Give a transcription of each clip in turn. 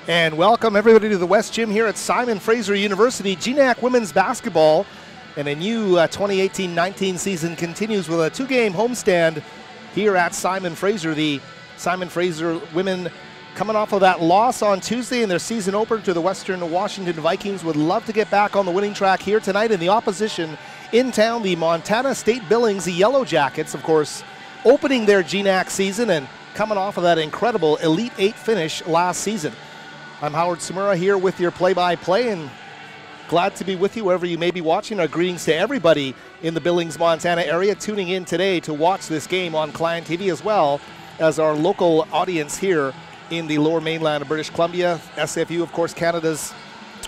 And welcome everybody to the West Gym here at Simon Fraser University. GNAC women's basketball and a new 2018-19 season continues with a two-game homestand here at Simon Fraser. The Simon Fraser women coming off of that loss on Tuesday in their season opener to the Western Washington Vikings would love to get back on the winning track here tonight. In the opposition in town, the Montana State Billings, the Yellowjackets, of course, opening their GNAC season and coming off of that incredible Elite Eight finish last season. I'm Howard Samura here with your play-by-play, and glad to be with you wherever you may be watching. Our greetings to everybody in the Billings, Montana area tuning in today to watch this game on Client TV, as well as our local audience here in the lower mainland of British Columbia. SFU, of course, Canada's,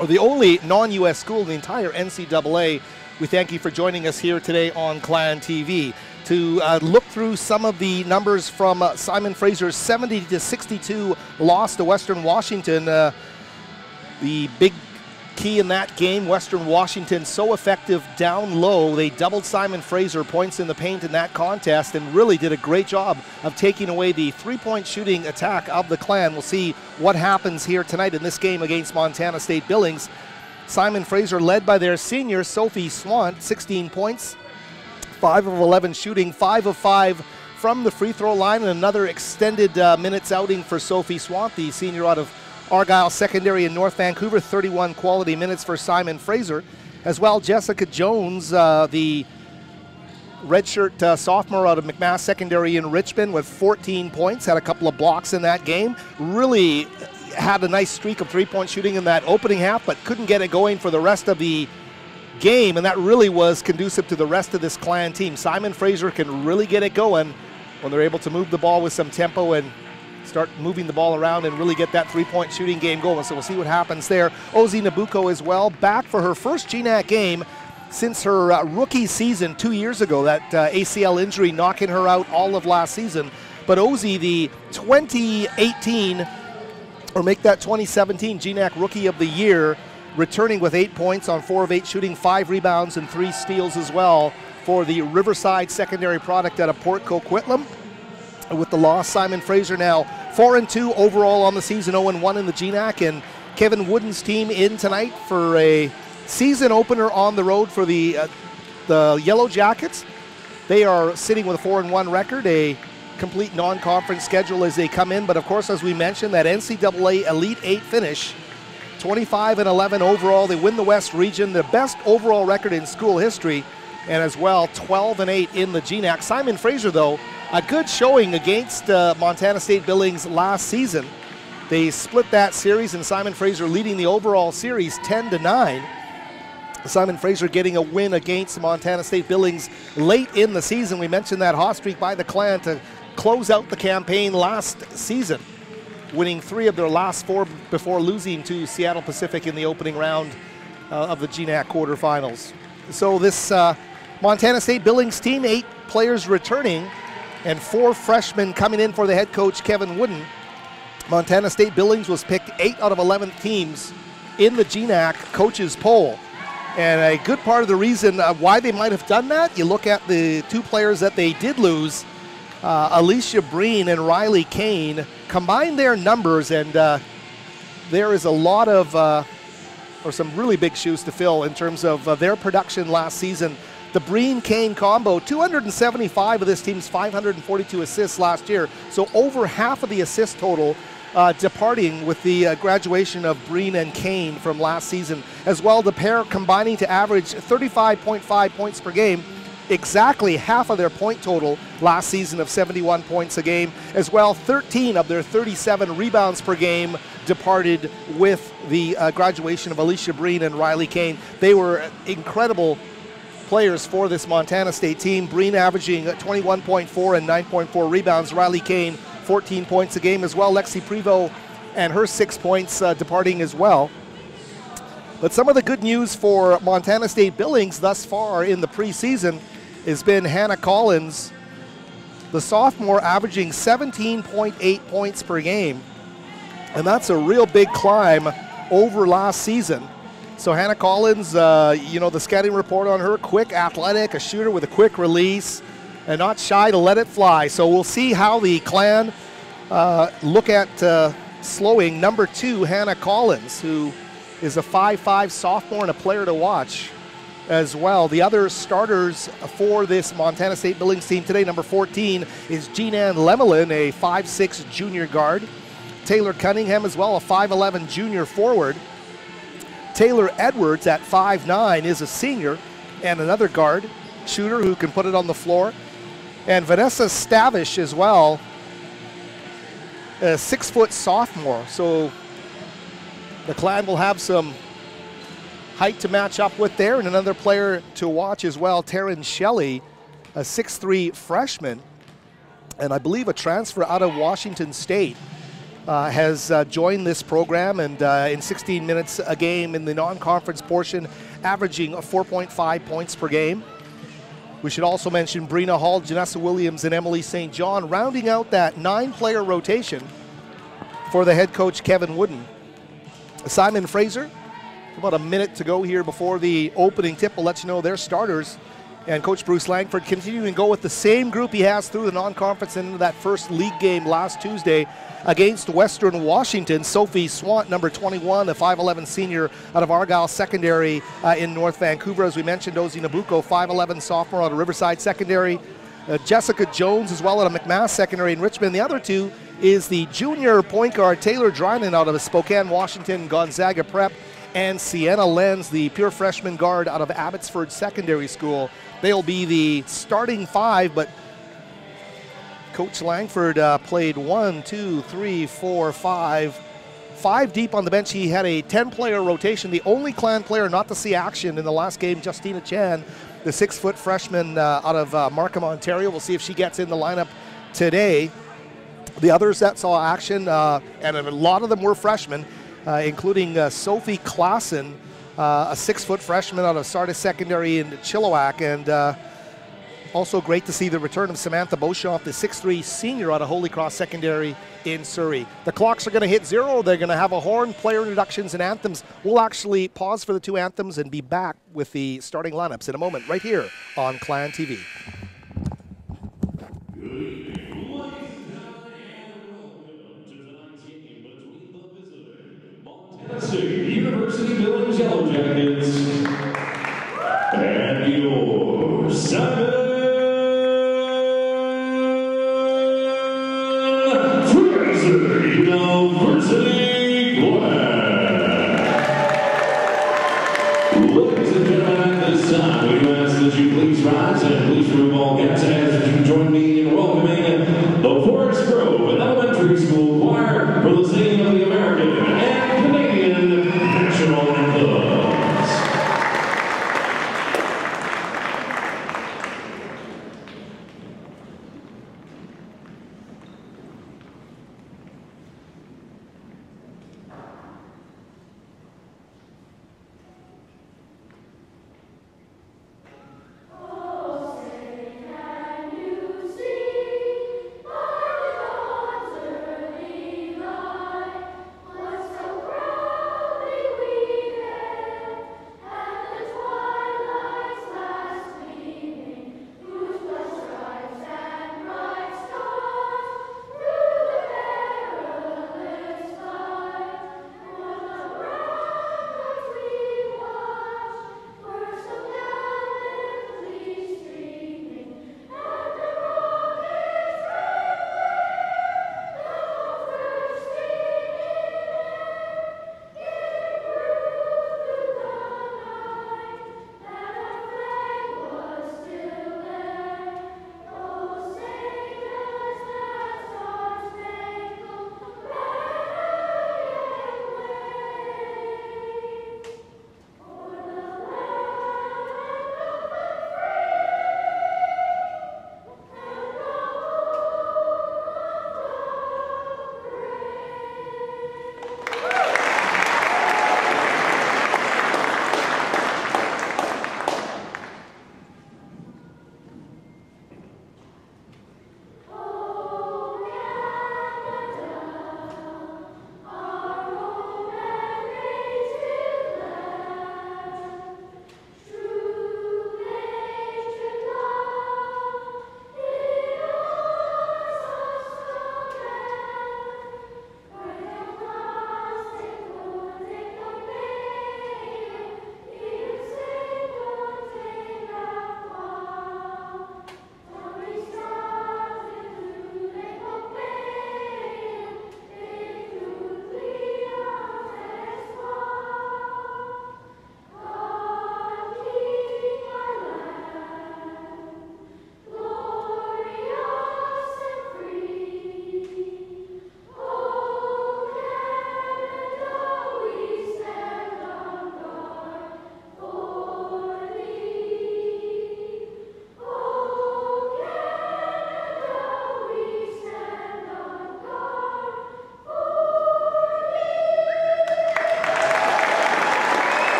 or the only non-U.S. school in the entire NCAA. We thank you for joining us here today on Client TV. To look through some of the numbers from Simon Fraser's 70-62 loss to Western Washington. The big key in that game, Western Washington so effective down low. They doubled Simon Fraser points in the paint in that contest and really did a great job of taking away the three-point shooting attack of the Clan. We'll see what happens here tonight in this game against Montana State Billings. Simon Fraser led by their senior Sophie Swant, 16 points. 5 of 11 shooting, 5 of 5 from the free throw line, and another extended minutes outing for Sophie Swant, the senior out of Argyle Secondary in North Vancouver. 31 quality minutes for Simon Fraser. As well, Jessica Jones, the redshirt sophomore out of McMass Secondary in Richmond, with 14 points, had a couple of blocks in that game. Really had a nice streak of three-point shooting in that opening half, but couldn't get it going for the rest of the game, and that really was conducive to the rest of this Clan team. Simon Fraser can really get it going when they're able to move the ball with some tempo and start moving the ball around and really get that three-point shooting game going. So we'll see what happens there. Ozzy Nabuko as well, back for her first GNAC game since her rookie season 2 years ago. That ACL injury knocking her out all of last season. But Ozzy, the 2018, or make that 2017 GNAC Rookie of the Year, returning with 8 points on 4 of 8 shooting, 5 rebounds and 3 steals as well for the Riverside secondary product out of Port Coquitlam. With the loss, Simon Fraser now 4-2 overall on the season, 0-1 in the GNAC, and Kevin Wooden's team in tonight for a season opener on the road for the Yellowjackets. They are sitting with a 4-1 record, a complete non-conference schedule as they come in, but of course, as we mentioned, that NCAA Elite Eight finish, 25-11 overall. They win the West region, the best overall record in school history, and as well 12-8 in the GNAC. Simon Fraser, though, a good showing against Montana State Billings last season. They split that series, and Simon Fraser leading the overall series 10-9. Simon Fraser getting a win against Montana State Billings late in the season. We mentioned that hot streak by the Clan to close out the campaign last season, winning 3 of their last 4 before losing to Seattle Pacific in the opening round of the GNAC quarterfinals. So this Montana State Billings team, 8 players returning and 4 freshmen coming in for the head coach, Kevin Wooden. Montana State Billings was picked 8 out of 11 teams in the GNAC coaches poll. And a good part of the reason why they might have done that, you look at the 2 players that they did lose, Alicia Breen and Riley Kane, combine their numbers, and there is a lot of, or some really big shoes to fill in terms of their production last season. The Breen-Kane combo, 275 of this team's 542 assists last year, so over half of the assist total departing with the graduation of Breen and Kane from last season. As well, the pair combining to average 35.5 points per game, exactly half of their point total last season of 71 points a game. As well, 13 of their 37 rebounds per game departed with the graduation of Alicia Breen and Riley Kane. They were incredible players for this Montana State team. Breen averaging 21.4 and 9.4 rebounds. Riley Kane, 14 points a game as well. Lexi Prevost and her 6 points departing as well. But some of the good news for Montana State Billings thus far in the preseason has been Hannah Collins, the sophomore, averaging 17.8 points per game. And that's a real big climb over last season. So Hannah Collins, you know, the scouting report on her, quick, athletic, a shooter with a quick release, and not shy to let it fly. So we'll see how the Clan look at slowing number 2, Hannah Collins, who is a 5'5" sophomore and a player to watch as well. The other starters for this Montana State Billings team today, number 14 is Jean-Ann Lemelin, a 5'6" junior guard. Taylor Cunningham as well, a 5'11" junior forward. Taylor Edwards at 5'9" is a senior and another guard shooter who can put it on the floor. And Vanessa Stavish as well, a 6-foot sophomore. So the Clan will have some height to match up with there. And another player to watch as well, Taryn Shelley, a 6'3" freshman, and I believe a transfer out of Washington State, has joined this program, and in 16 minutes a game in the non-conference portion, averaging 4.5 points per game. We should also mention Brina Hall, Janessa Williams, and Emily St. John, rounding out that 9-player rotation for the head coach, Kevin Wooden. Simon Fraser, about a minute to go here before the opening tip. Will let you know their starters. And Coach Bruce Langford continuing to go with the same group he has through the non-conference and into that first league game last Tuesday against Western Washington. Sophie Swant, number 21, a 5'11" senior out of Argyle Secondary in North Vancouver. As we mentioned, Ozzy Nabucco, 5'11" sophomore out of Riverside Secondary. Jessica Jones as well out of McMass Secondary in Richmond. The other two is the junior point guard Taylor Drynan out of Spokane, Washington, Gonzaga Prep, and Sienna Lenz, the pure freshman guard out of Abbotsford Secondary School. They'll be the starting 5, but Coach Langford played 1, 2, 3, 4, 5 deep on the bench. He had a 10-player rotation. The only Clan player not to see action in the last game, Justina Chan, the 6-foot freshman out of Markham, Ontario. We'll see if she gets in the lineup today. The others that saw action, and a lot of them were freshmen, including Sophie Klassen, a 6-foot freshman out of Sardis Secondary in Chilliwack, and also great to see the return of Samantha Beauchamp, the 6'3" senior out of Holy Cross Secondary in Surrey. The clocks are going to hit 0. They're going to have a horn, player introductions, and anthems. We'll actually pause for the 2 anthems and be back with the starting lineups in a moment right here on Clan TV. University Billings Yellowjackets and your Simon Fraser University Clan. Ladies and gentlemen, at this time we ask that you please rise and please remove all guests as you join me in welcoming the Forest Grove Elementary School Choir for the singing of the American and Canadian national anthems. Oh, say can you see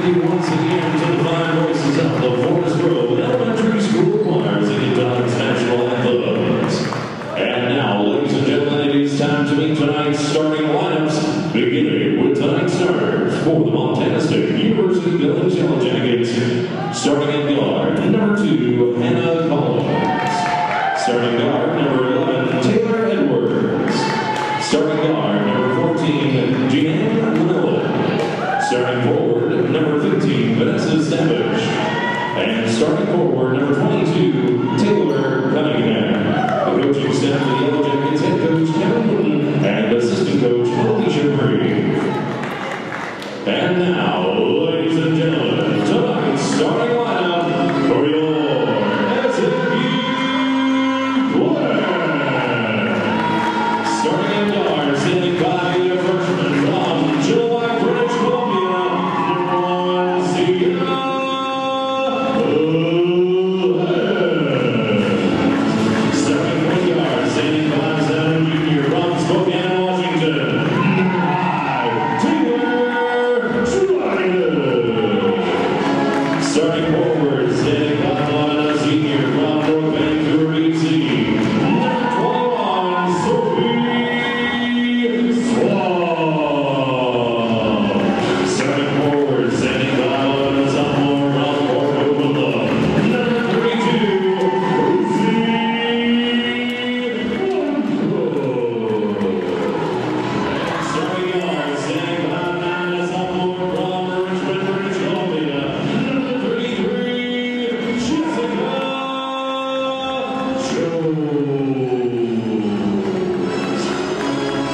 thank you once again to the fine voices of the Forest Grove Elementary School Choir singing Dogs National Anthems. And now, ladies and gentlemen, it is time to meet tonight's starting lineups, beginning with tonight's starters for the Montana State University Billings Yellowjackets. Starting at guard, number 2, Hannah Collins. Starting guard, number 11, Taylor Edwards. Starting guard, number 14, GNAC. Starting forward, number 15, Vanessa Savage. And starting forward, number 22, Taylor Cunningham. The coaching staff for the Yellowjackets, head coach Kevin Wooden and assistant coach Alicia Bree. And now, ladies and gentlemen, tonight's starting lineup for your SFU Choir. Starting at guard, standing by the freshman from July, British Columbia, number 1, Sierra. Starting point guard, standing by 7 junior from Spokane, Washington, Taylor Schreider. Starting forward, standing by 11, senior from North Vancouver, BC, number 21, Sophie Swan. Starting forward, standing by 11, sophomore from Port Oakland, number 32, Lucy Starting guard, standing by 9, sophomore from Richmond, British Columbia, number 33, Jessica Jones.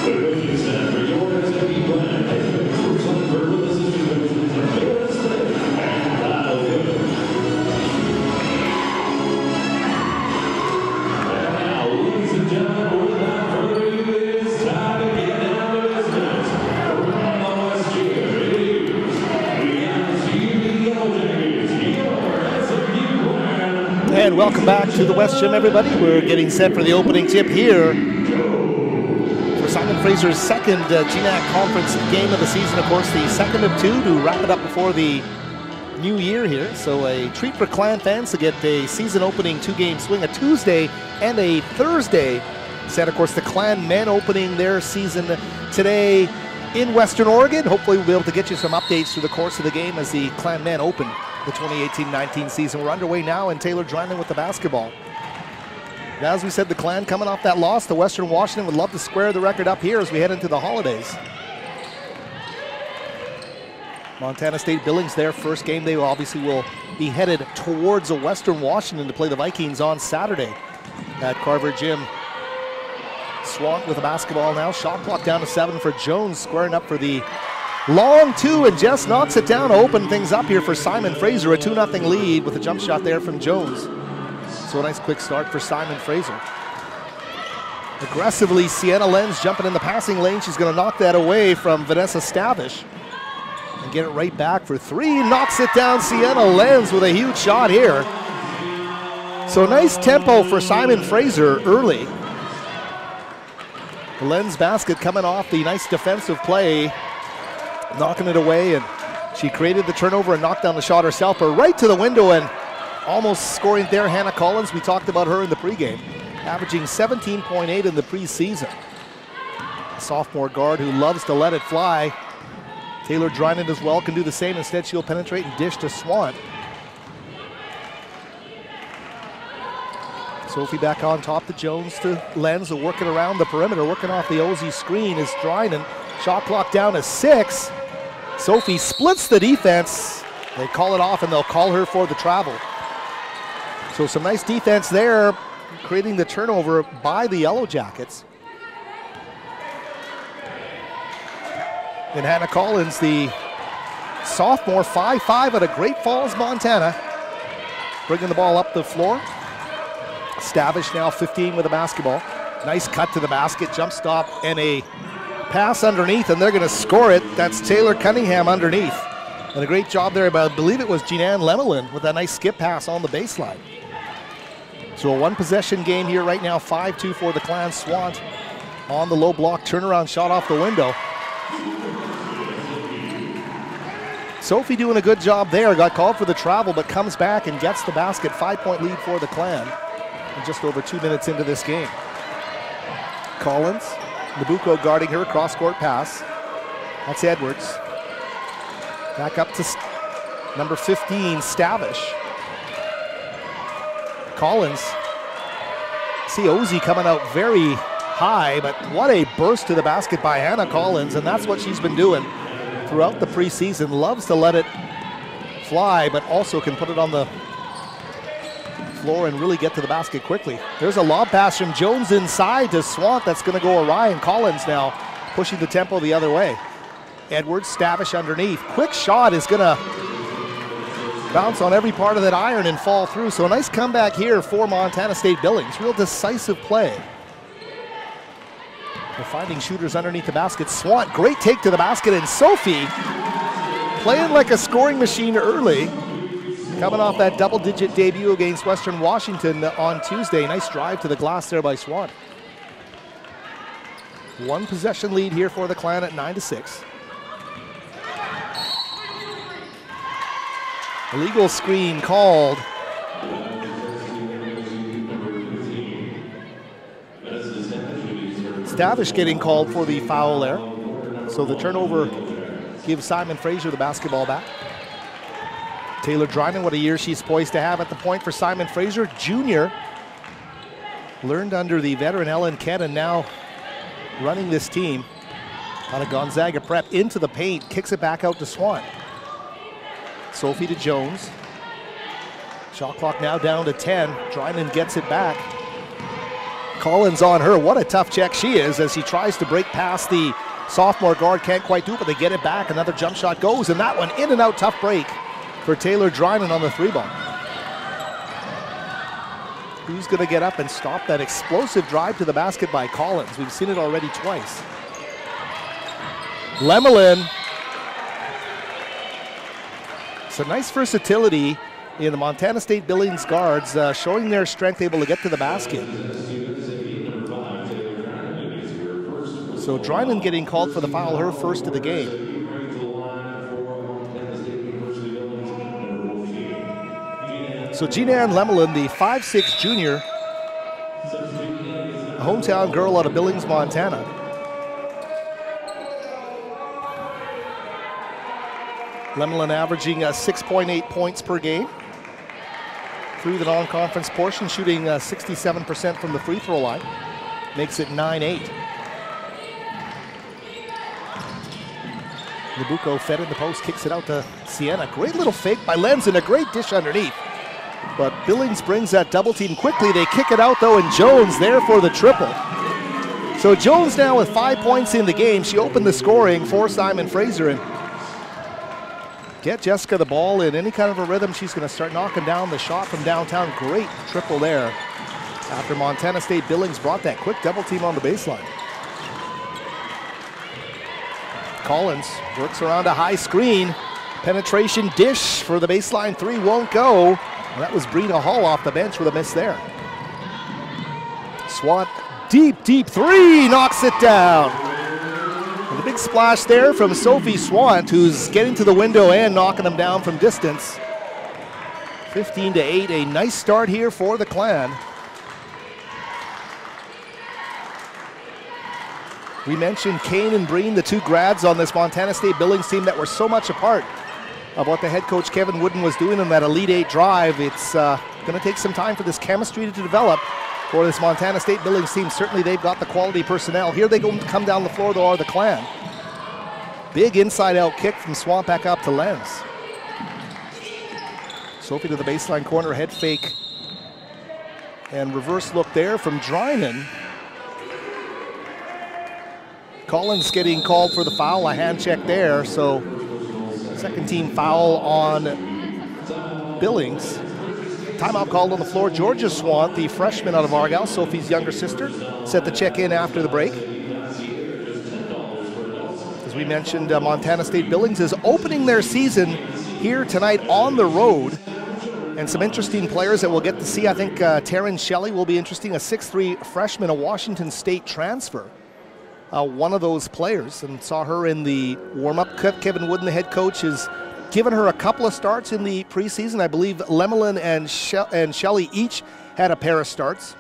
The coaching staff for your SFU plan, head coach Bruce Lundberg with assistant coaches Taylor Smith and Kyle Good. And now, ladies and gentlemen, without further ado, it's time to get down to business. From the West Gym, it is the MSUB Yellowjackets, your SFU plan. And welcome back to the West Gym, everybody. We're getting set for the opening tip here for Simon Fraser's second GNAC conference game of the season. Of course, the second of 2 to wrap it up before the new year here. So a treat for Clan fans to get a season opening 2-game swing, a Tuesday and a Thursday set. Of course, the Clan men opening their season today in Western Oregon. Hopefully we'll be able to get you some updates through the course of the game as the Clan men open the 2018-19 season. We're underway now, and Taylor Drynan with the basketball. Now, as we said, the Clan coming off that loss to Western Washington would love to square the record up here as we head into the holidays. Montana State Billings, their first game, they obviously will be headed towards Western Washington to play the Vikings on Saturday at Carver Gym. Swant with the basketball now. Shot clock down to 7 for Jones, squaring up for the long 2, and just knocks it down to open things up here for Simon Fraser. A 2-0 lead with a jump shot there from Jones. So a nice quick start for Simon Fraser. Aggressively, Sienna Lenz jumping in the passing lane. She's going to knock that away from Vanessa Stavish and get it right back for 3. Knocks it down, Sienna Lenz with a huge shot here. So nice tempo for Simon Fraser early. The Lenz basket coming off the nice defensive play, knocking it away, and she created the turnover and knocked down the shot herself, but right to the window and almost scoring there. Hannah Collins, we talked about her in the pregame, averaging 17.8 in the preseason. A sophomore guard who loves to let it fly. Taylor Drynan as well can do the same. Instead, she'll penetrate and dish to Swant. Sophie back on top to Jones to Lenz, working around the perimeter, working off the Ozzy screen is Drynan. Shot clock down to 6. Sophie splits the defense. They call it off and they'll call her for the travel. So some nice defense there, creating the turnover by the Yellowjackets. And Hannah Collins, the sophomore, 5'5" out of Great Falls, Montana, bringing the ball up the floor. Stavish now 15 with the basketball. Nice cut to the basket, jump stop, and a pass underneath, and they're going to score it. That's Taylor Cunningham underneath. And a great job there, but I believe it was Jeananne Lemelin with that nice skip pass on the baseline. So a one-possession game here right now, 5-2 for the Clan. Swant on the low block turnaround shot off the window. Sophie doing a good job there. Got called for the travel, but comes back and gets the basket. 5-point lead for the Clan. And just over 2 minutes into this game. Collins, Nabucco guarding her, cross-court pass. That's Edwards. Back up to number 15, Stavish. Collins. See Ozzy coming out very high, but what a burst to the basket by Hannah Collins, and that's what she's been doing throughout the preseason. Loves to let it fly, but also can put it on the floor and really get to the basket quickly. There's a lob pass from Jones inside to Swant that's going to go awry, and Collins now pushing the tempo the other way. Edwards, Stavish underneath. Quick shot is going to bounce on every part of that iron and fall through. So a nice comeback here for Montana State Billings. Real decisive play. They're finding shooters underneath the basket. Swant, great take to the basket, and Sophie playing like a scoring machine early. Coming off that double-digit debut against Western Washington on Tuesday. Nice drive to the glass there by Swant. One possession lead here for the Clan at 9-6. Illegal screen called. Stavish getting called for the foul there. So the turnover gives Simon Fraser the basketball back. Taylor Dryden, what a year she's poised to have at the point for Simon Fraser. Junior, learned under the veteran Ellen Kett, and now running this team out of Gonzaga Prep into the paint, kicks it back out to Swan. Sophie to Jones. Shot clock now down to 10. Dryden gets it back. Collins on her. What a tough check she is as she tries to break past the sophomore guard. Can't quite do it, but they get it back. Another jump shot goes, and that one in and out. Tough break for Taylor Dryden on the 3-ball. Who's going to get up and stop that explosive drive to the basket by Collins? We've seen it already twice. Lemelin. So nice versatility in the Montana State Billings guards, showing their strength, able to get to the basket. So Dryden getting called for the foul, her first of the game. So Jeananne Lemelin, the 5'6" junior, a hometown girl out of Billings, Montana. Lemelin averaging 6.8 points per game through the non-conference portion, shooting 67% from the free throw line. Makes it 9-8. Nabucco fed in the post, kicks it out to Sienna. Great little fake by Lenz and a great dish underneath. But Billings brings that double team quickly. They kick it out though, and Jones there for the triple. So Jones now with 5 points in the game. She opened the scoring for Simon Fraser, and get Jessica the ball in any kind of a rhythm. She's going to start knocking down the shot from downtown. Great triple there after Montana State Billings brought that quick double team on the baseline. Collins works around a high screen. Penetration dish for the baseline three won't go. And that was Brina Hall off the bench with a miss there. Swant, deep, deep three, knocks it down. And the big splash there from Sophie Swant, who's getting to the window and knocking them down from distance. 15-8, a nice start here for the Clan. We mentioned Kane and Breen, the two grads on this Montana State Billings team that were so much a part of what the head coach Kevin Wooden was doing in that Elite Eight drive. It's going to take some time for this chemistry to develop for this Montana State Billings team. Certainly they've got the quality personnel. Here they come down the floor though are the Clan. Big inside out kick from Swamp back up to Lenz. Sophie to the baseline corner, head fake. And reverse look there from Dryden. Collins getting called for the foul, a hand check there. So second team foul on Billings. Timeout called on the floor. Georgia Swant, the freshman out of Argyle, Sophie's younger sister, set the check in after the break. As we mentioned, Montana State Billings is opening their season here tonight on the road. And some interesting players that we'll get to see. I think Taryn Shelley will be interesting, a 6'3" freshman, a Washington State transfer. One of those players, and saw her in the warm-up. Kevin Wooden, the head coach, is given her a couple of starts in the preseason. I believe Lemelin and Shelley each had a pair of starts.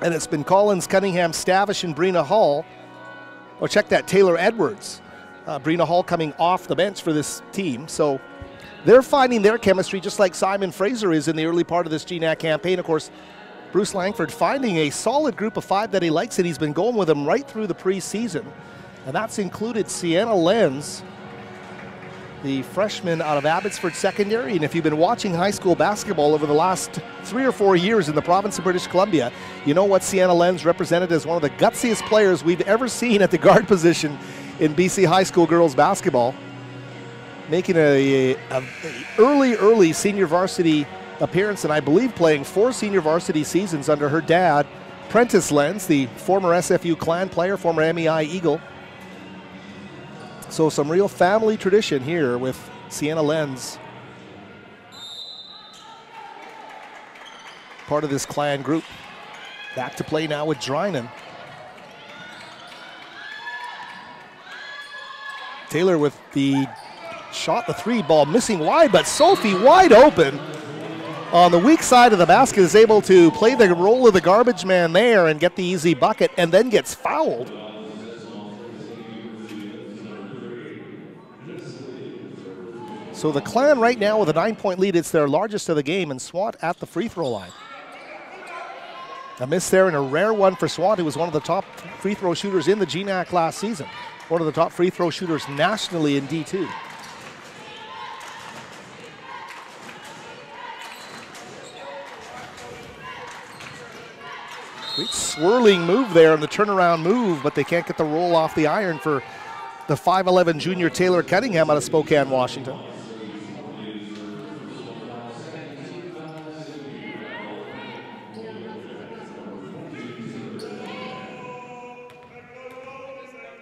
And it's been Collins, Cunningham, Stavish, and Brina Hall. Oh, check that, Taylor Edwards. Brina Hall coming off the bench for this team. So they're finding their chemistry just like Simon Fraser is in the early part of this GNAC campaign. Of course, Bruce Langford finding a solid group of 5 that he likes, and he's been going with them right through the preseason. And that's included Sienna Lenz, the freshman out of Abbotsford Secondary. And if you've been watching high school basketball over the last 3 or 4 years in the province of British Columbia, you know what Sienna Lenz represented as one of the gutsiest players we've ever seen at the guard position in BC high school girls basketball, making a early senior varsity appearance, and I believe playing 4 senior varsity seasons under her dad, Prentice Lenz, the former SFU Clan player, former MEI Eagle. So some real family tradition here with Sienna Lenz, part of this Clan group. Back to play now with Drynan. Taylor with the shot, the 3 ball missing wide, but Sophie wide open on the weak side of the basket is able to play the role of the garbage man there and get the easy bucket, and then gets fouled. So the Clan right now with a 9-point lead. It's their largest of the game, and Swant at the free throw line. A miss there, and a rare one for Swant, who was one of the top free throw shooters in the GNAC last season. One of the top free throw shooters nationally in D2. Great swirling move there on the turnaround move, but they can't get the roll off the iron for the 5'11" junior Taylor Cunningham out of Spokane, Washington.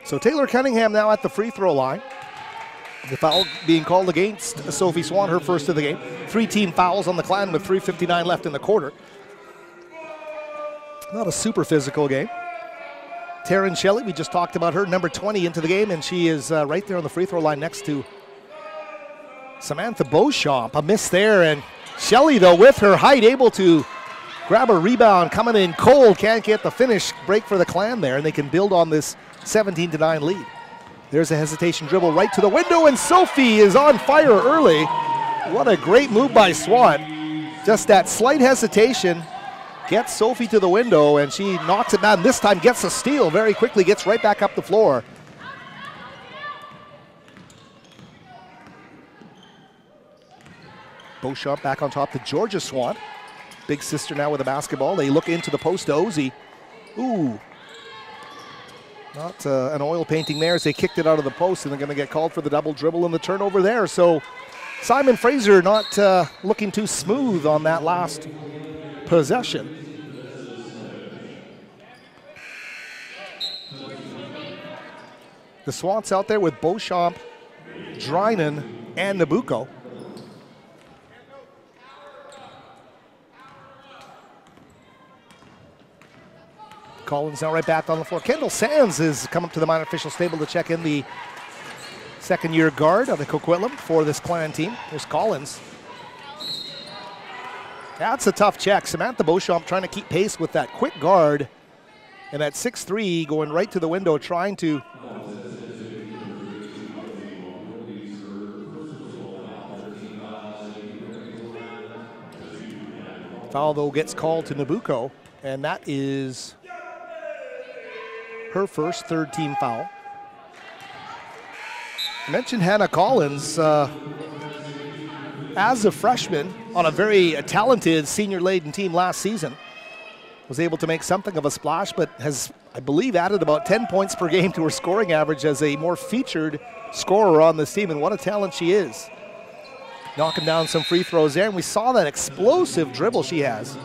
So Taylor Cunningham now at the free throw line. The foul being called against Sophie Swan, her first of the game. 3 team fouls on the Clan with 3:59 left in the quarter. Not a super physical game. Taryn Shelley, we just talked about her, number 20 into the game, and she is right there on the free throw line next to Samantha Beauchamp. A miss there, and Shelley, though, with her height, able to grab a rebound, coming in cold, can't get the finish break for the Clan there, and they can build on this 17-9 lead. There's a hesitation dribble right to the window, and Sophie is on fire early. What a great move by Swan. Just that slight hesitation gets Sophie to the window, and she knocks it down. This time gets a steal very quickly, gets right back up the floor. Beauchamp back on top to Georgia Swan. Big sister now with the basketball. They look into the post to Ozzy. Ooh. Not an oil painting there as they kicked it out of the post, and they're going to get called for the double dribble and the turnover there. So Simon Fraser not looking too smooth on that last possession. The Swans out there with Beauchamp, Drynan, and Nabucco. Collins now right back on the floor. Kendall Sands has come up to the minor officials table to check in the second-year guard of the Coquitlam for this Clan team. There's Collins. That's a tough check. Samantha Beauchamp trying to keep pace with that quick guard. And at 6'3", going right to the window, trying to foul, though, gets called to Nabucco, and that is her first third-team foul. I mentioned Hannah Collins as a freshman on a very talented senior-laden team last season. Was able to make something of a splash, but has, I believe, added about 10 points per game to her scoring average as a more featured scorer on this team, and what a talent she is. Knocking down some free throws there, and we saw that explosive dribble she has.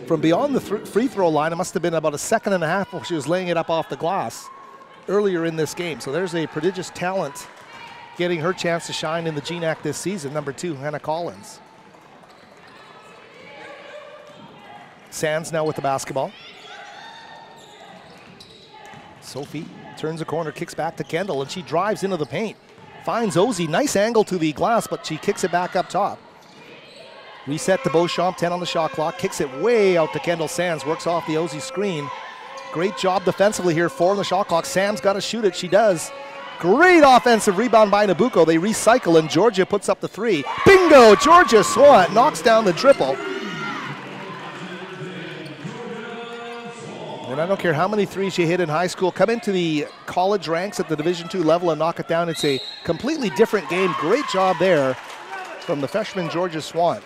From beyond the free throw line, it must have been about a second and a half before she was laying it up off the glass earlier in this game. So there's a prodigious talent getting her chance to shine in the GNAC this season. Number 2, Hannah Collins. Sands now with the basketball. Sophie turns the corner, kicks back to Kendall, and she drives into the paint. Finds Ozzy, nice angle to the glass, but she kicks it back up top. Reset to Beauchamp, 10 on the shot clock, kicks it way out to Kendall Sands, works off the Ozzy screen. Great job defensively here, 4 on the shot clock. Sam's got to shoot it, she does. Great offensive rebound by Nabucco. They recycle and Georgia puts up the 3. Bingo! Georgia Swant knocks down the triple. And I don't care how many threes you hit in high school, come into the college ranks at the Division II level and knock it down. It's a completely different game. Great job there from the freshman Georgia Swant.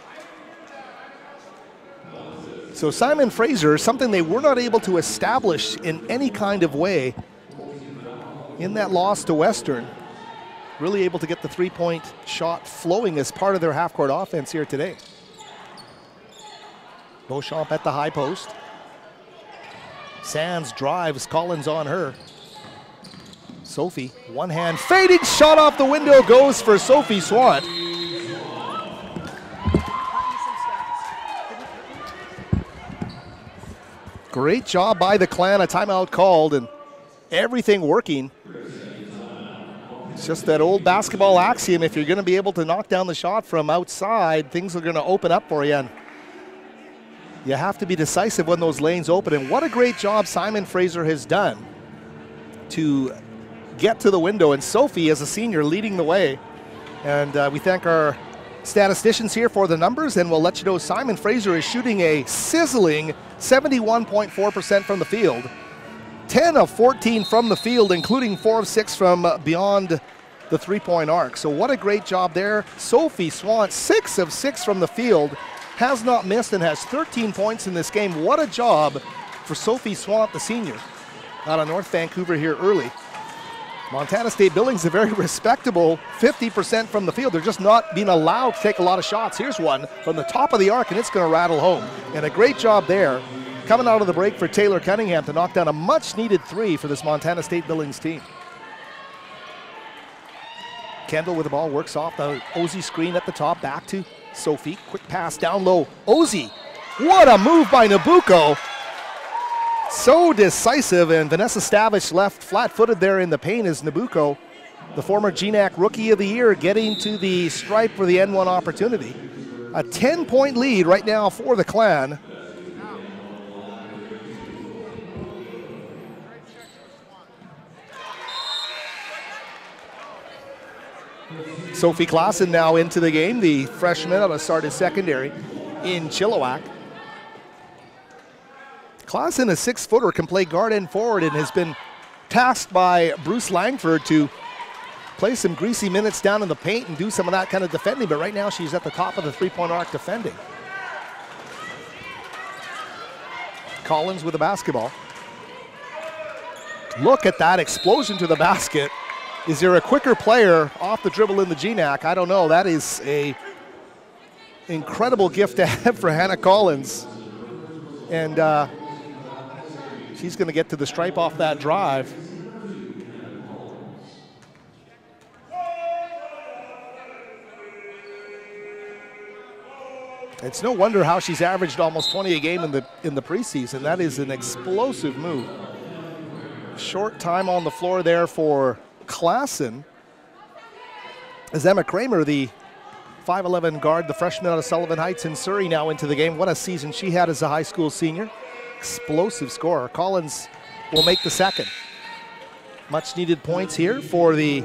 So Simon Fraser, something they were not able to establish in any kind of way in that loss to Western. Really able to get the three-point shot flowing as part of their half-court offense here today. Beauchamp at the high post. Sands drives, Collins on her. Sophie, one hand, fading shot off the window goes for Sophie Swant. Great job by the Clan, a timeout called and everything working. It's just that old basketball axiom, if you're gonna be able to knock down the shot from outside, things are gonna open up for you. And you have to be decisive when those lanes open, and what a great job Simon Fraser has done to get to the window, and Sophie, as a senior, leading the way. And we thank our statisticians here for the numbers, and we'll let you know Simon Fraser is shooting a sizzling 71.4% from the field. 10 of 14 from the field, including 4 of 6 from beyond the three-point arc. So what a great job there. Sophie Swant, 6 of 6 from the field, has not missed and has 13 points in this game. What a job for Sophie Swant, the senior, out of North Vancouver here early. Montana State Billings, a very respectable 50% from the field. They're just not being allowed to take a lot of shots. Here's one from the top of the arc, and it's going to rattle home. And a great job there coming out of the break for Taylor Cunningham to knock down a much-needed 3 for this Montana State Billings team. Kendall with the ball, works off the Ozzy screen at the top, back to Sophie, quick pass down low. Ozzy, what a move by Nabucco. So decisive, and Vanessa Stavish left flat-footed there in the paint as Nabucco, the former GNAC Rookie of the Year, getting to the stripe for the N1 opportunity. A 10-point lead right now for the Clan. Sophie Klassen now into the game, the freshman out of Sardis Secondary in Chilliwack. Klassen, a 6-footer, can play guard and forward and has been tasked by Bruce Langford to play some greasy minutes down in the paint and do some of that kind of defending, but right now she's at the top of the three-point arc defending. Collins with the basketball. Look at that explosion to the basket. Is there a quicker player off the dribble in the GNAC? I don't know. That is a incredible gift to have for Hannah Collins. And she's going to get to the stripe off that drive. It's no wonder how she's averaged almost 20 a game in the preseason. That is an explosive move. Short time on the floor there for Klassen, as Emma Kramer, the 5'11" guard, the freshman out of Sullivan Heights in Surrey, now into the game. What a season she had as a high school senior. Explosive scorer. Collins will make the second. Much needed points here for the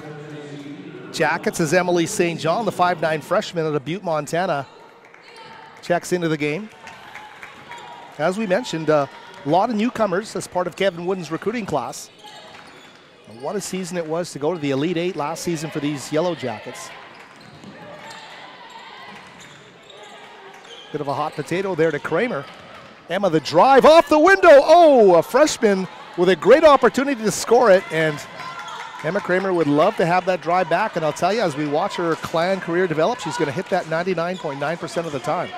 Jackets as Emily St. John, the 5'9" freshman out of Butte, Montana, checks into the game. As we mentioned, a lot of newcomers as part of Kevin Wooden's recruiting class. And what a season it was to go to the Elite Eight last season for these Yellowjackets. Bit of a hot potato there to Kramer. Emma, the drive off the window. Oh, a freshman with a great opportunity to score it. And Emma Kramer would love to have that drive back. And I'll tell you, as we watch her Clan career develop, she's going to hit that 99.9% of the time.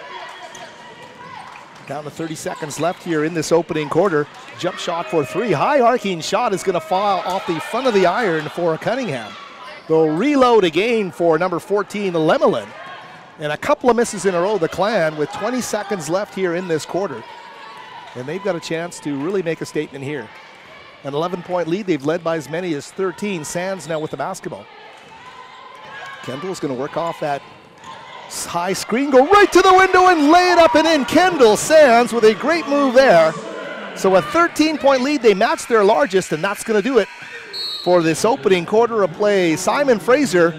Down to 30 seconds left here in this opening quarter. Jump shot for 3. High arcing shot is going to fall off the front of the iron for Cunningham. They'll reload again for number 14, Lemelin. And a couple of misses in a row, the Clan, with 20 seconds left here in this quarter. And they've got a chance to really make a statement here. An 11-point lead, they've led by as many as 13. Sands now with the basketball. Kendall's going to work off that high screen, go right to the window and lay it up and in. Kendall Sands with a great move there. So a 13-point lead, they match their largest, and that's going to do it for this opening quarter of play. Simon Fraser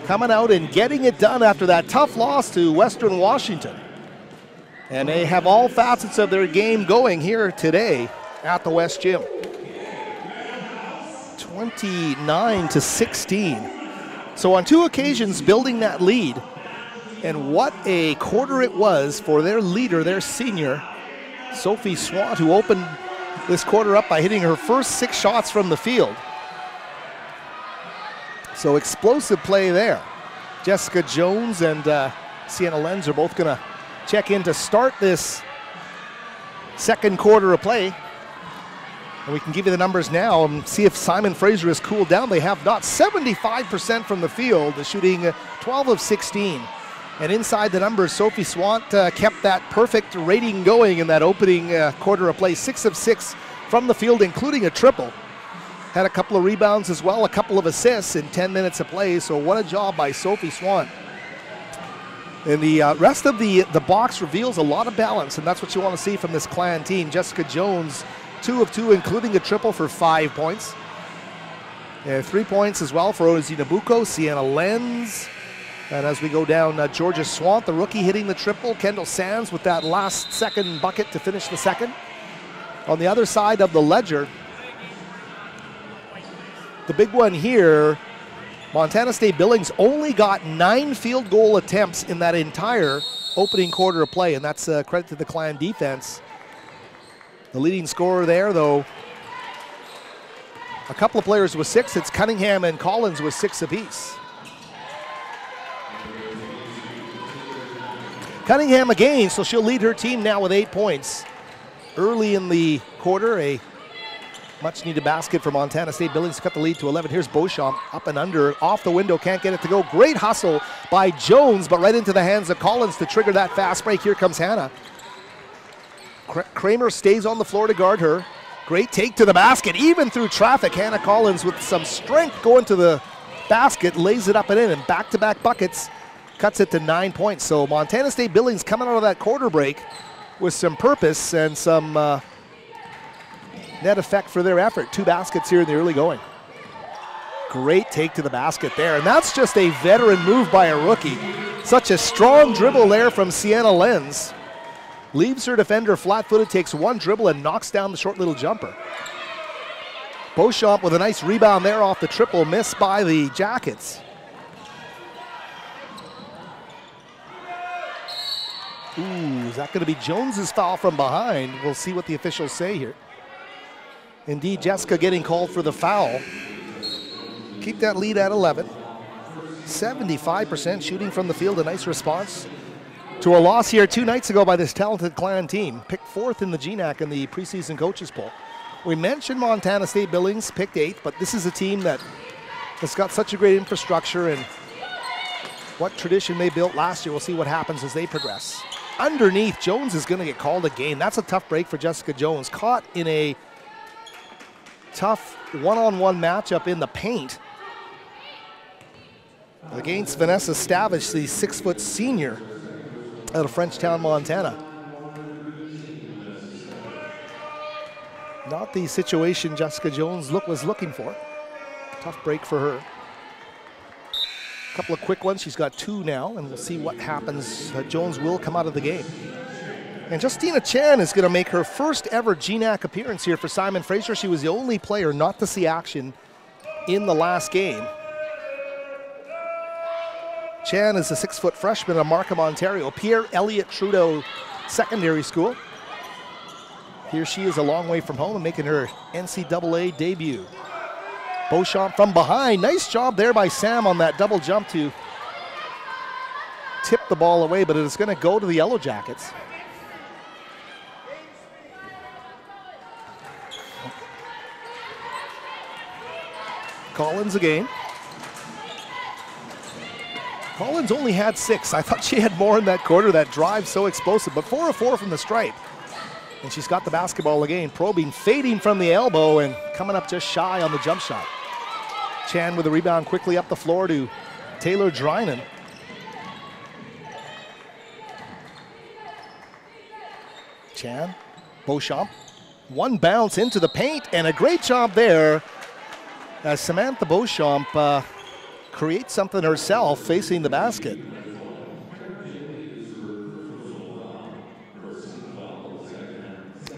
coming out and getting it done after that tough loss to Western Washington. And they have all facets of their game going here today at the West Gym. 29-16. So on two occasions building that lead, and what a quarter it was for their leader, their senior, Sophie Swant, who opened this quarter up by hitting her first 6 shots from the field. So explosive play there. Jessica Jones and Sienna Lenz are both going to check in to start this second quarter of play. And we can give you the numbers now and see if Simon Fraser has cooled down. They have not. 75% from the field, shooting 12 of 16. And inside the numbers, Sophie Swant kept that perfect rating going in that opening quarter of play. 6 of 6 from the field, including a triple. Had a couple of rebounds as well, a couple of assists in 10 minutes of play. So what a job by Sophie Swant. And the rest of the box reveals a lot of balance, and that's what you want to see from this Clan team. Jessica Jones, 2 of 2, including a triple for 5 points. And 3 points as well for Ozzy Nabucco, Sienna Lenz. And as we go down, Georgia Swant, the rookie, hitting the triple. Kendall Sands with that last second bucket to finish the second. On the other side of the ledger, the big one here, Montana State Billings only got 9 field goal attempts in that entire opening quarter of play, and that's credit to the Clan defense. The leading scorer there, though, a couple of players with 6. It's Cunningham and Collins with 6 apiece. Cunningham again, so she'll lead her team now with 8 points. Early in the quarter, a much-needed basket for Montana State Billings to cut the lead to 11. Here's Beauchamp up and under, off the window, can't get it to go. Great hustle by Jones, but right into the hands of Collins to trigger that fast break. Here comes Hannah. Kramer stays on the floor to guard her. Great take to the basket, even through traffic. Hannah Collins with some strength going to the basket, lays it up and in, and back-to-back buckets, cuts it to 9 points. So Montana State Billings coming out of that quarter break with some purpose and some net effect for their effort. 2 baskets here in the early going. Great take to the basket there, and that's just a veteran move by a rookie. Such a strong dribble there from Sienna Lenz. Leaves her defender flat-footed, takes 1 dribble and knocks down the short little jumper. Beauchamp with a nice rebound there off the triple, missed by the Jackets. Ooh, is that going to be Jones's foul from behind? We'll see what the officials say here. Indeed, Jessica getting called for the foul. Keep that lead at 11. 75% shooting from the field, a nice response to a loss here 2 nights ago by this talented Clan team. Picked 4th in the GNAC in the preseason coaches poll. We mentioned Montana State Billings picked 8th, but this is a team that has got such a great infrastructure, and what tradition they built last year. We'll see what happens as they progress. Underneath, Jones is going to get called again. That's a tough break for Jessica Jones. Caught in a tough one-on-one matchup in the paint against Vanessa Stavish, the 6-foot senior out of Frenchtown, Montana. Not the situation Jessica Jones was looking for. Tough break for her. A couple of quick ones. She's got 2 now, and we'll see what happens. Jones will come out of the game. And Justina Chan is going to make her first ever GNAC appearance here for Simon Fraser. She was the only player not to see action in the last game. Chan is a 6-foot freshman at Markham, Ontario, Pierre Elliott Trudeau Secondary School. Here she is a long way from home and making her NCAA debut. Beauchamp from behind. Nice job there by Sam on that double jump to tip the ball away, but it is going to go to the Yellowjackets. Collins again. Collins only had 6. I thought she had more in that quarter. That drive so explosive, but 4 of 4 from the stripe. And she's got the basketball again, probing, fading from the elbow and coming up just shy on the jump shot. Chan with a rebound quickly up the floor to Taylor Drynan. Chan, Beauchamp, one bounce into the paint, and a great job there as Samantha Beauchamp creates something herself facing the basket.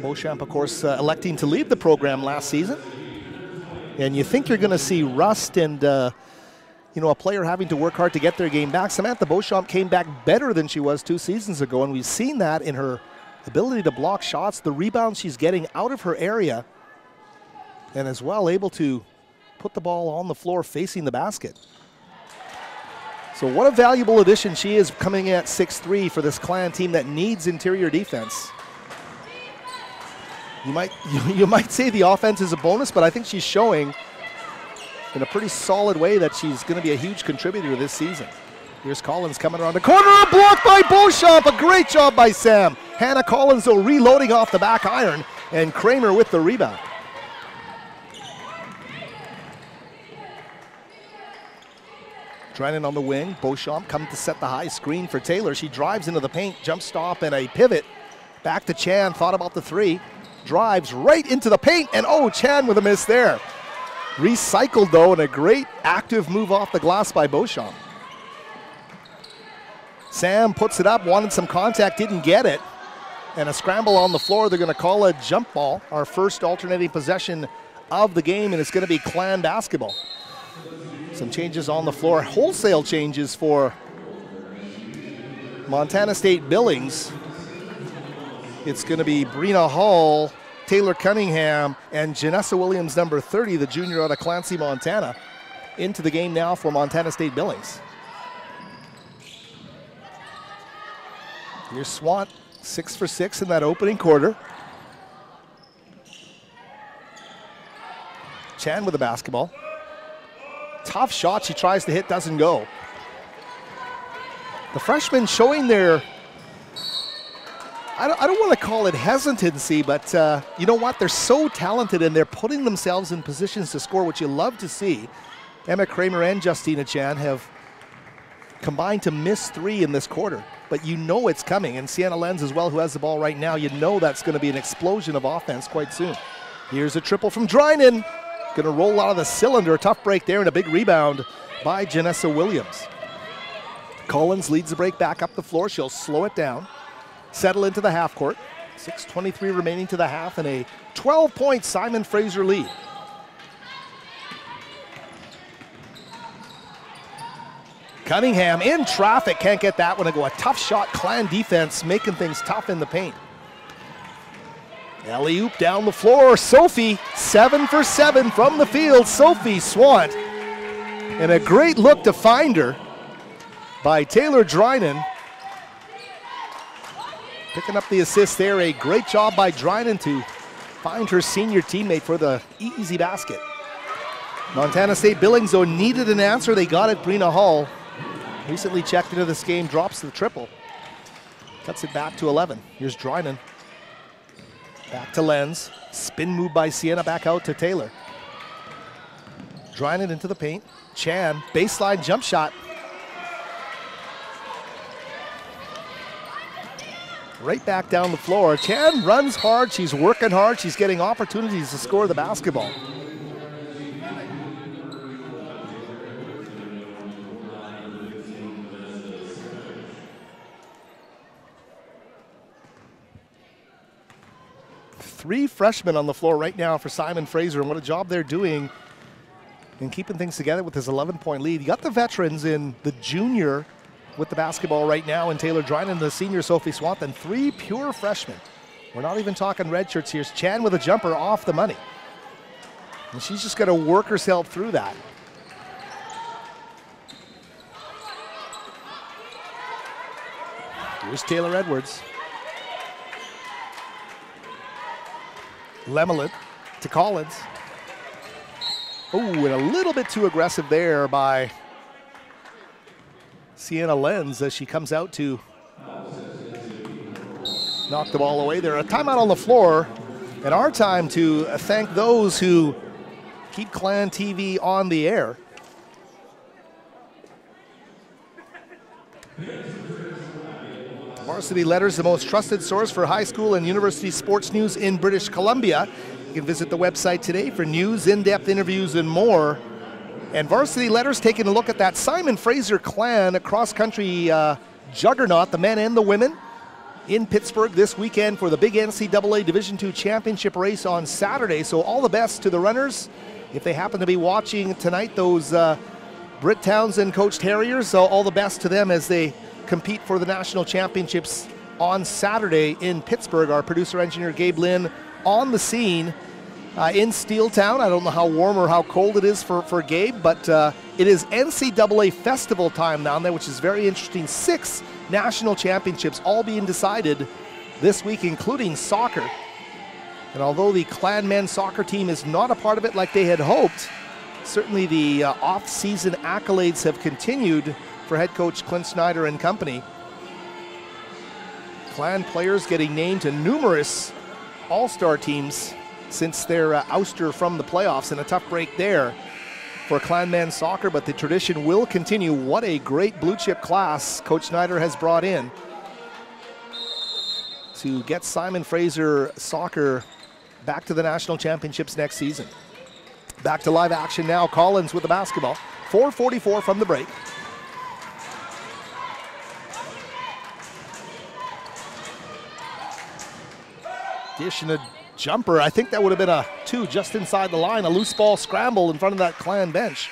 Beauchamp, of course, electing to leave the program last season. And you think you're going to see rust and, you know, a player having to work hard to get their game back. Samantha Beauchamp came back better than she was 2 seasons ago, and we've seen that in her ability to block shots, the rebounds she's getting out of her area, and as well able to put the ball on the floor facing the basket. So what a valuable addition she is, coming in at 6'3" for this Clan team that needs interior defense. You might say the offense is a bonus, but I think she's showing in a pretty solid way that she's going to be a huge contributor this season. Here's Collins coming around the corner, a block by Beauchamp, a great job by Sam. Hannah Collins, though, reloading off the back iron, and Kramer with the rebound. Drynan on the wing, Beauchamp coming to set the high screen for Taylor. She drives into the paint, jump stop and a pivot. Back to Chan, thought about the three. Drives right into the paint, and oh, Chan with a miss there. Recycled, though, and a great active move off the glass by Beauchamp. Sam puts it up, wanted some contact, didn't get it. And a scramble on the floor. They're going to call a jump ball, our first alternating possession of the game, and it's going to be Clan basketball. Some changes on the floor, wholesale changes for Montana State Billings. It's going to be Brina Hall, Taylor Cunningham, and Janessa Williams, number 30, the junior out of Clancy, Montana, into the game now for Montana State Billings. Here's Swant, 6 for 6 in that opening quarter. Chan with the basketball. Tough shot she tries to hit, doesn't go. The freshmen showing their, I don't want to call it hesitancy, but you know what? They're so talented and they're putting themselves in positions to score, which you love to see. Emma Kramer and Justina Chan have combined to miss 3 in this quarter, but you know it's coming. And Sienna Lenz as well, who has the ball right now, you know that's going to be an explosion of offense quite soon. Here's a triple from Drynan. Going to roll out of the cylinder, a tough break there, and a big rebound by Janessa Williams. Collins leads the break back up the floor. She'll slow it down, settle into the half court. 6:23 remaining to the half, and a 12-point Simon Fraser lead. Cunningham in traffic, can't get that one to go. A tough shot, Clan defense making things tough in the paint. Alley-oop down the floor, Sophie, 7 for 7 from the field. Sophie Swant, and a great look to find her by Taylor Drynan. Picking up the assist there, a great job by Drynan to find her senior teammate for the easy basket. Montana State Billings, though, needed an answer. They got it. Brina Hall, recently checked into this game, drops the triple. Cuts it back to 11. Here's Drynan. Back to Lenz. Spin move by Sienna, back out to Taylor. Drynan into the paint. Chan, baseline jump shot. Right back down the floor. Chan runs hard. She's working hard. She's getting opportunities to score the basketball. Three freshmen on the floor right now for Simon Fraser, and what a job they're doing in keeping things together with this 11-point lead. You got the veterans in the junior with the basketball right now, and Taylor Drynan, the senior Sophie Swant, and 3 pure freshmen. We're not even talking red shirts here. Chan with a jumper off the money. And she's just got to work herself through that. Here's Taylor Edwards. Lemelin to Collins. Oh, and a little bit too aggressive there by Sienna Lenz as she comes out to knock the ball away. There, a timeout on the floor, and our time to thank those who keep Clan TV on the air. Varsity Letters, the most trusted source for high school and university sports news in British Columbia. You can visit the website today for news, in-depth interviews, and more. And Varsity Letters taking a look at that Simon Fraser Clan cross-country juggernaut, the men and the women, in Pittsburgh this weekend for the big NCAA Division II championship race on Saturday. So all the best to the runners. If they happen to be watching tonight, those Britt Townsend coached Harriers, so all the best to them as they compete for the national championships on Saturday in Pittsburgh. Our producer-engineer Gabe Lynn on the scene in Steeltown. I don't know how warm or how cold it is for Gabe, but it is NCAA festival time down there, which is very interesting. 6 national championships all being decided this week, including soccer. And although the Clan men's soccer team is not a part of it like they had hoped, certainly the off-season accolades have continued for head coach Clint Snyder and company. Clan players getting named to numerous all-star teams since their ouster from the playoffs, and a tough break there for Clan men's soccer, but the tradition will continue. What a great blue chip class Coach Snyder has brought in to get Simon Fraser soccer back to the national championships next season. Back to live action now. Collins with the basketball. 4:44 from the break. Dish and a jumper. I think that would have been a 2 just inside the line. A loose ball scramble in front of that Clan bench.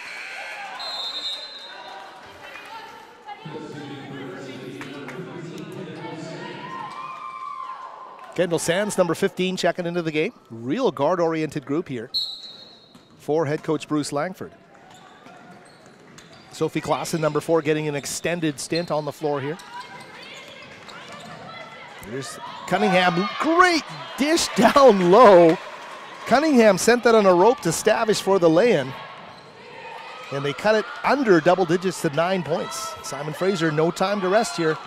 Kendall Sands, number 15, checking into the game. Real guard-oriented group here for head coach Bruce Langford. Sophie Klassen, number 4, getting an extended stint on the floor here. Here's Cunningham, great dish down low. Cunningham sent that on a rope to Stavish for the lay-in. And they cut it under double digits to 9 points. Simon Fraser, no time to rest here.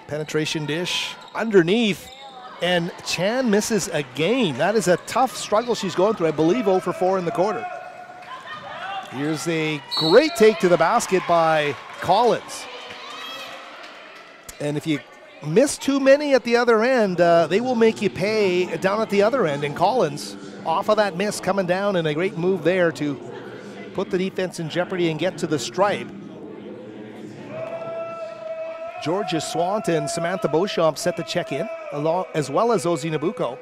Penetration dish underneath. And Chan misses again. That is a tough struggle she's going through. I believe 0 for 4 in the quarter. Here's a great take to the basket by Collins. And if you miss too many at the other end, they will make you pay down at the other end. And Collins, off of that miss, coming down, and a great move there to put the defense in jeopardy and get to the stripe. Georgia Swant and Samantha Beauchamp set the check in, as well as Ozzy Nabucco.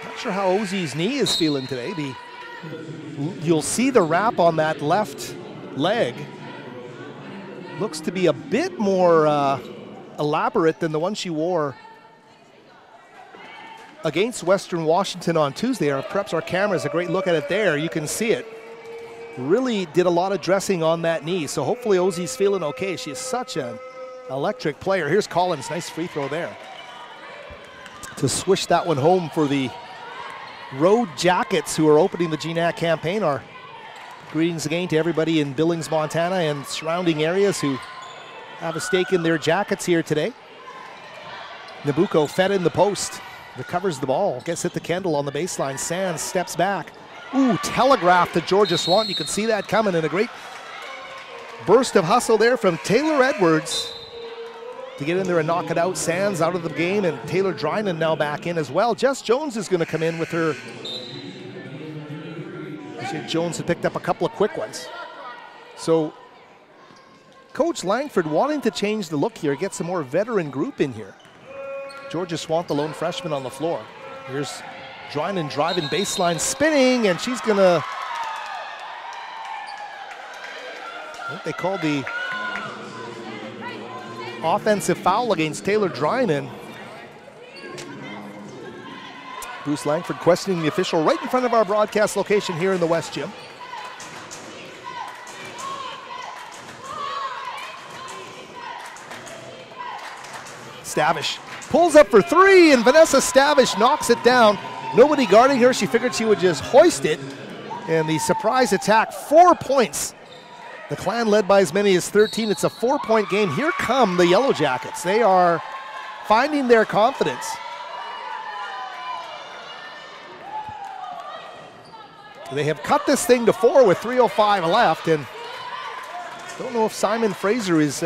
Not sure how Ozzy's knee is feeling today. You'll see the wrap on that left leg. Looks to be a bit more elaborate than the one she wore against Western Washington on Tuesday. Perhaps our camera has a great look at it there. You can see it. Really did a lot of dressing on that knee, so hopefully Ozzy's feeling okay. She is such an electric player. Here's Collins, nice free throw there to swish that one home for the Yellowjackets, who are opening the GNAC campaign. Our greetings again to everybody in Billings, Montana and surrounding areas who have a stake in their jackets here today. Nabucco fed in the post, recovers the ball, gets it to Kendall on the baseline. Sands steps back. Ooh, telegraph to Georgia Swanton. You can see that coming, and a great burst of hustle there from Taylor Edwards to get in there and knock it out. Sands out of the game, and Taylor Drynan now back in as well. Jess Jones is going to come in with her. Jones had picked up a couple of quick ones. So Coach Langford wanting to change the look here, get some more veteran group in here. Georgia Swant, the lone freshman on the floor. Here's Drynan driving baseline, spinning, and she's gonna, I think they called the offensive foul against Taylor Drynan. Bruce Langford questioning the official right in front of our broadcast location here in the West Gym. Stavish pulls up for 3, and Vanessa Stavish knocks it down. Nobody guarding her. She figured she would just hoist it. And the surprise attack, 4 points. The Clan led by as many as 13. It's a 4-point game. Here come the Yellowjackets. They are finding their confidence. They have cut this thing to 4 with 3:05 left, and Don't know if Simon Fraser is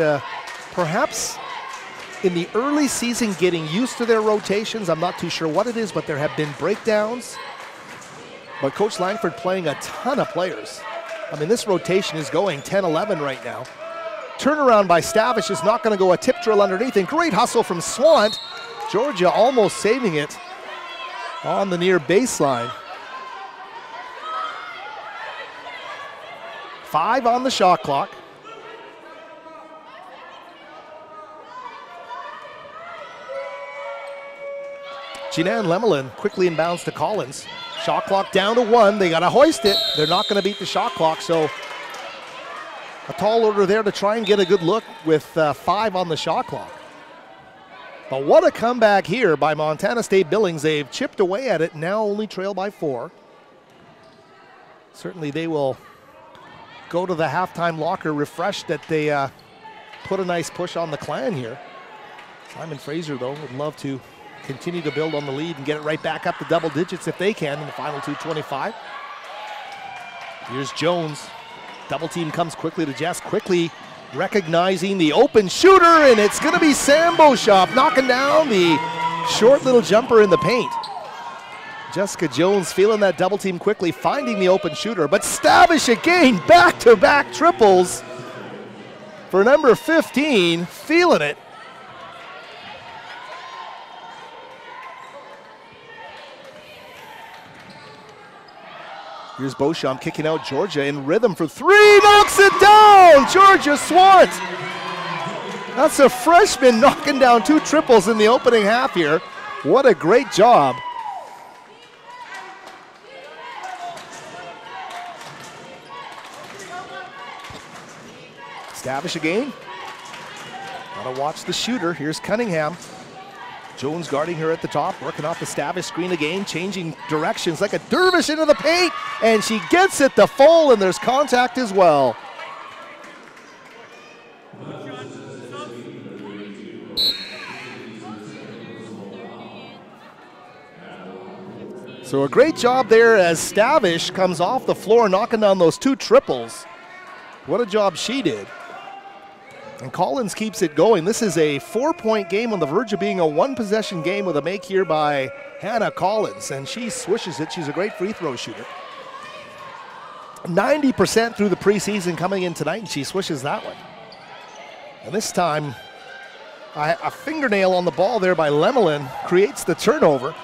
perhaps in the early season getting used to their rotations. I'm not too sure what it is, but there have been breakdowns. But Coach Langford playing a ton of players. I mean, this rotation is going 10-11 right now. Turnaround by Stavish is not going to go, a tip drill underneath, and great hustle from Swant. Georgia almost saving it on the near baseline. 5 on the shot clock. Jinan Lemelin quickly inbounds to Collins. Shot clock down to 1. They got to hoist it. They're not going to beat the shot clock, so a tall order there to try and get a good look with 5 on the shot clock. But what a comeback here by Montana State Billings. They've chipped away at it, now only trail by 4. Certainly they will go to the halftime locker refreshed that they put a nice push on the Clan here. Simon Fraser, though, would love to continue to build on the lead and get it right back up to double digits if they can in the final 2:25. Here's Jones. Double team comes quickly to Jess, quickly recognizing the open shooter, and it's going to be Sam Beauchamp knocking down the short little jumper in the paint. Jessica Jones feeling that double team quickly, finding the open shooter, but Stavish again, back-to-back triples for number 15, feeling it. Here's Beauchamp kicking out Georgia in rhythm for 3, knocks it down, Georgia Swant. That's a freshman knocking down 2 triples in the opening half here. What a great job. Stavish again. Gotta watch the shooter. Here's Cunningham. Jones guarding her at the top, working off the Stavish screen again, changing directions like a dervish into the paint, and she gets it to fall, and there's contact as well. So a great job there as Stavish comes off the floor, knocking down those 2 triples. What a job she did. And Collins keeps it going. This is a 4-point game on the verge of being a 1-possession game with a make here by Hannah Collins, and she swishes it. She's a great free throw shooter. 90% through the preseason coming in tonight, and she swishes that one. And this time, a fingernail on the ball there by Lemelin creates the turnover.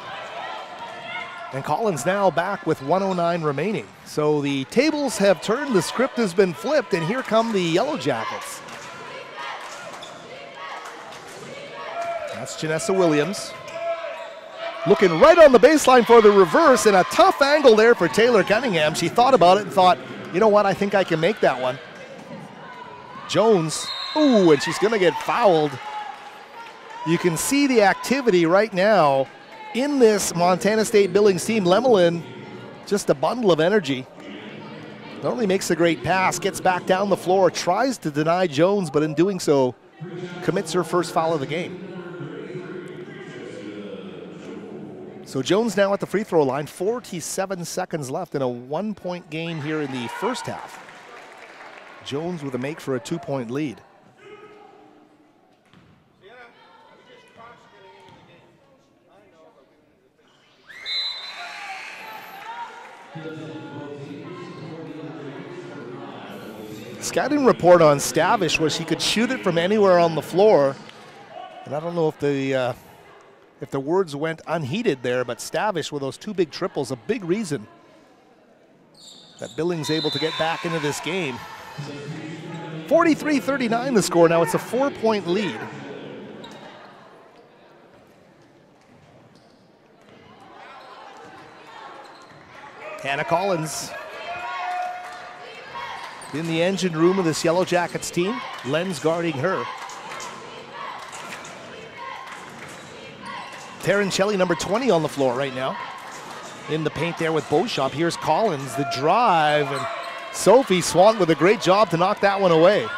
And Collins now back with 1:09 remaining. So the tables have turned, the script has been flipped, and here come the Yellowjackets. That's Janessa Williams. Looking right on the baseline for the reverse, and a tough angle there for Taylor Cunningham. She thought about it and thought, you know what, I think I can make that one. Jones, ooh, and she's gonna get fouled. You can see the activity right now in this Montana State Billings team. Lemelin, just a bundle of energy. Not only makes a great pass, gets back down the floor, tries to deny Jones, but in doing so, commits her first foul of the game. So Jones now at the free throw line, 47 seconds left in a 1-point game here in the first half. Jones with a make for a 2-point lead. Scouting report on Stavish was he could shoot it from anywhere on the floor. And I don't know if the words went unheeded there, but Stavish with those 2 big triples, a big reason that Billings able to get back into this game. 43-39 the score now. It's a 4-point lead. Hannah Collins in the engine room of this Yellowjackets team. Len's guarding her. Tarancelli, number 20 on the floor right now. In the paint there with Beauchamp. Here's Collins, the drive, and Sophie Swant with a great job to knock that one away.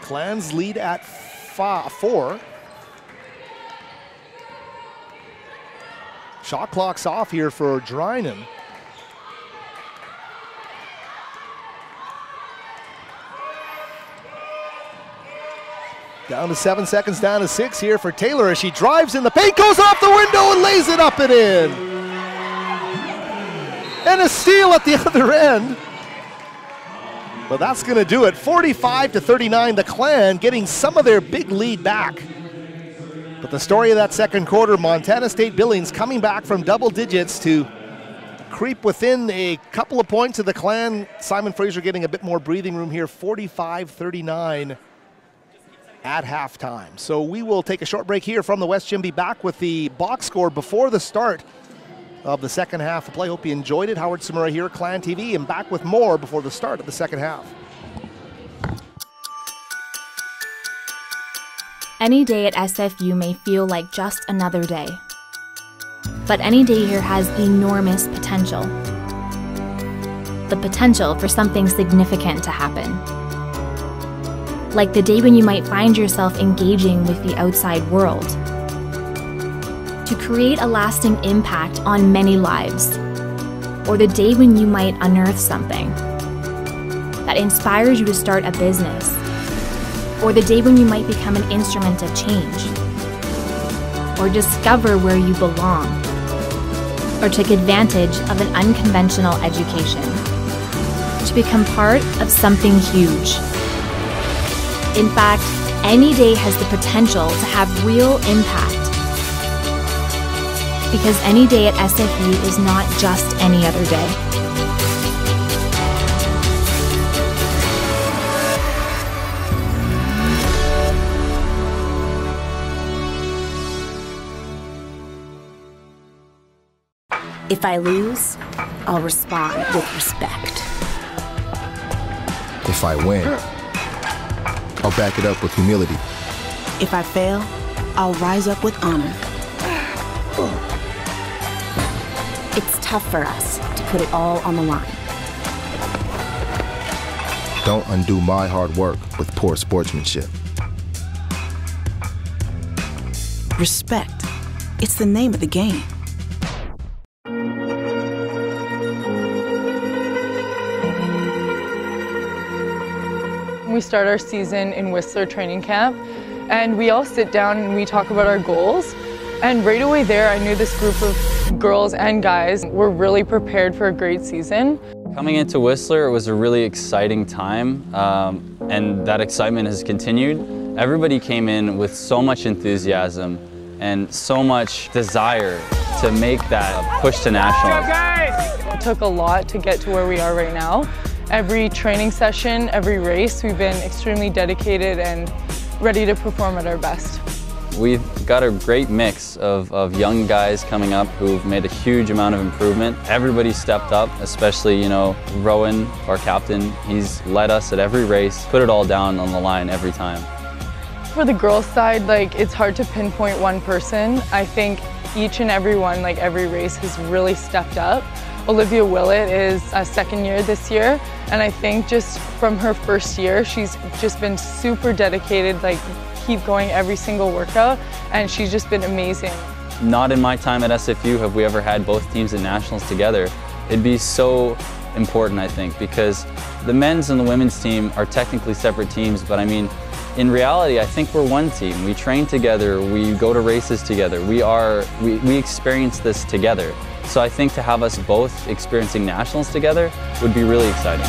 Clans lead at 4. Shot clock's off here for Drynan. Down to 7 seconds, down to 6 here for Taylor as she drives in. The paint goes off the window and lays it up and in. And a steal at the other end. But that's going to do it. 45-39, the Clan getting some of their big lead back. But the story of that second quarter, Montana State Billings coming back from double digits to creep within a couple of points of the Clan. Simon Fraser getting a bit more breathing room here, 45-39 at halftime. So we will take a short break here from the West Gym, be back with the box score before the start of the second half of play. Hope you enjoyed it. Howard Samura here, Clan TV, and back with more before the start of the second half. Any day at SFU may feel like just another day. But any day here has enormous potential. The potential for something significant to happen. Like the day when you might find yourself engaging with the outside world. To create a lasting impact on many lives. Or the day when you might unearth something that inspires you to start a business. Or the day when you might become an instrument of change. Or discover where you belong. Or take advantage of an unconventional education. To become part of something huge. In fact, any day has the potential to have real impact. Because any day at SFU is not just any other day. If I lose, I'll respond with respect. If I win, I'll back it up with humility. If I fail, I'll rise up with honor. It's tough for us to put it all on the line. Don't undo my hard work with poor sportsmanship. Respect. It's the name of the game. We start our season in Whistler training camp, and we all sit down and we talk about our goals. And right away there, I knew this group of girls and guys were really prepared for a great season. Coming into Whistler, it was a really exciting time, and that excitement has continued. Everybody came in with so much enthusiasm and so much desire to make that push to nationals. It took a lot to get to where we are right now. Every training session, every race, we've been extremely dedicated and ready to perform at our best. We've got a great mix of young guys coming up who've made a huge amount of improvement. Everybody stepped up, especially, you know, Rowan, our captain. He's led us at every race, put it all down on the line every time. For the girls' side, it's hard to pinpoint one person. I think each and every one, every race, has really stepped up. Olivia Willett is a second year this year, and I think just from her first year, she's just been super dedicated, keep going every single workout, and she's just been amazing. Not in my time at SFU have we ever had both teams at nationals together. It'd be so important, I think, because the men's and the women's team are technically separate teams, but I mean, in reality, I think we're one team. We train together, we go to races together, we experience this together. So I think to have us both experiencing nationals together would be really exciting.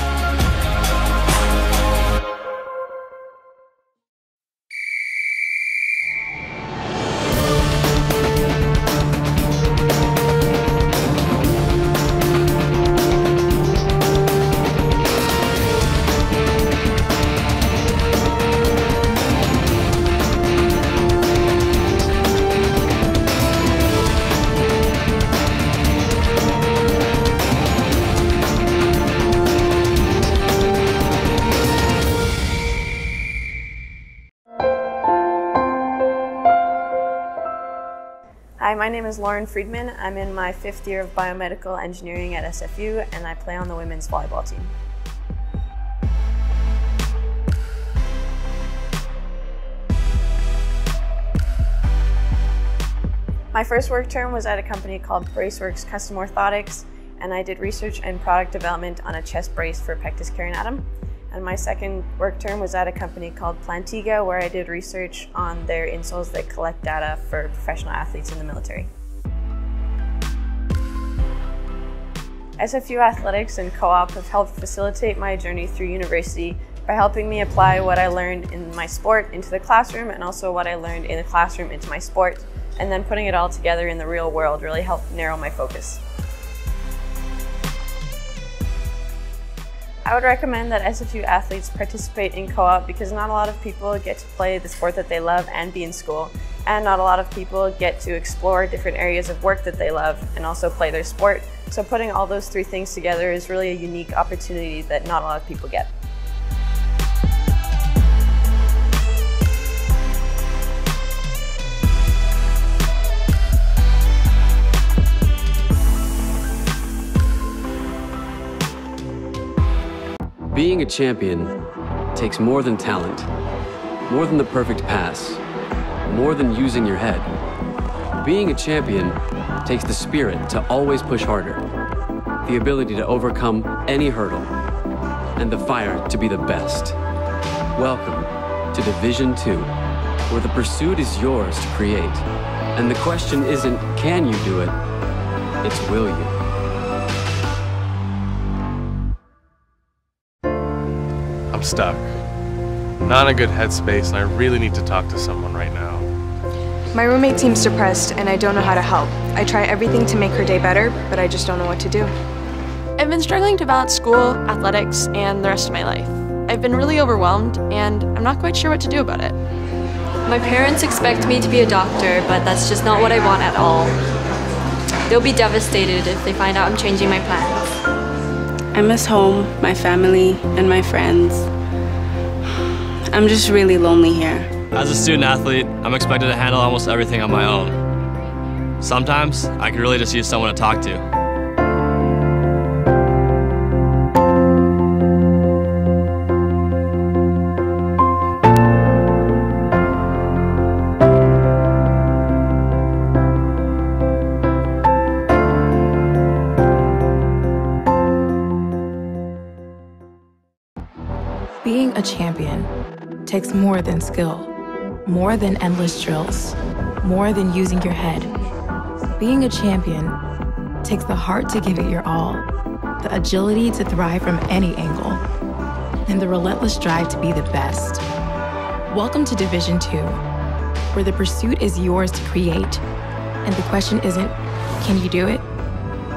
Hi, my name is Lauren Friedman. I'm in my 5th year of biomedical engineering at SFU, and I play on the women's volleyball team. My first work term was at a company called Braceworks Custom Orthotics, and I did research and product development on a chest brace for pectus carinatum. and my second work term was at a company called Plantiga, where I did research on their insoles that collect data for professional athletes in the military. SFU athletics and co-op have helped facilitate my journey through university by helping me apply what I learned in my sport into the classroom, and also what I learned in the classroom into my sport, and then putting it all together in the real world really helped narrow my focus. I would recommend that SFU athletes participate in co-op because not a lot of people get to play the sport that they love and be in school, and not a lot of people get to explore different areas of work that they love and also play their sport. So putting all those three things together is really a unique opportunity that not a lot of people get. Being a champion takes more than talent, more than the perfect pass, more than using your head. Being a champion takes the spirit to always push harder, the ability to overcome any hurdle, and the fire to be the best. Welcome to Division 2, where the pursuit is yours to create. And the question isn't, can you do it? It's, will you? I'm stuck. Not in a good headspace, and I really need to talk to someone right now. My roommate seems depressed, and I don't know how to help. I try everything to make her day better, but I just don't know what to do. I've been struggling to balance school, athletics, and the rest of my life. I've been really overwhelmed, and I'm not quite sure what to do about it. My parents expect me to be a doctor, but that's just not what I want at all. They'll be devastated if they find out I'm changing my plans. I miss home, my family, and my friends. I'm just really lonely here. As a student athlete, I'm expected to handle almost everything on my own. Sometimes, I could really just use someone to talk to. Being a champion takes more than skill, more than endless drills, more than using your head. Being a champion takes the heart to give it your all, the agility to thrive from any angle, and the relentless drive to be the best. Welcome to Division 2, where the pursuit is yours to create, and the question isn't, can you do it?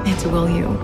It's, will you?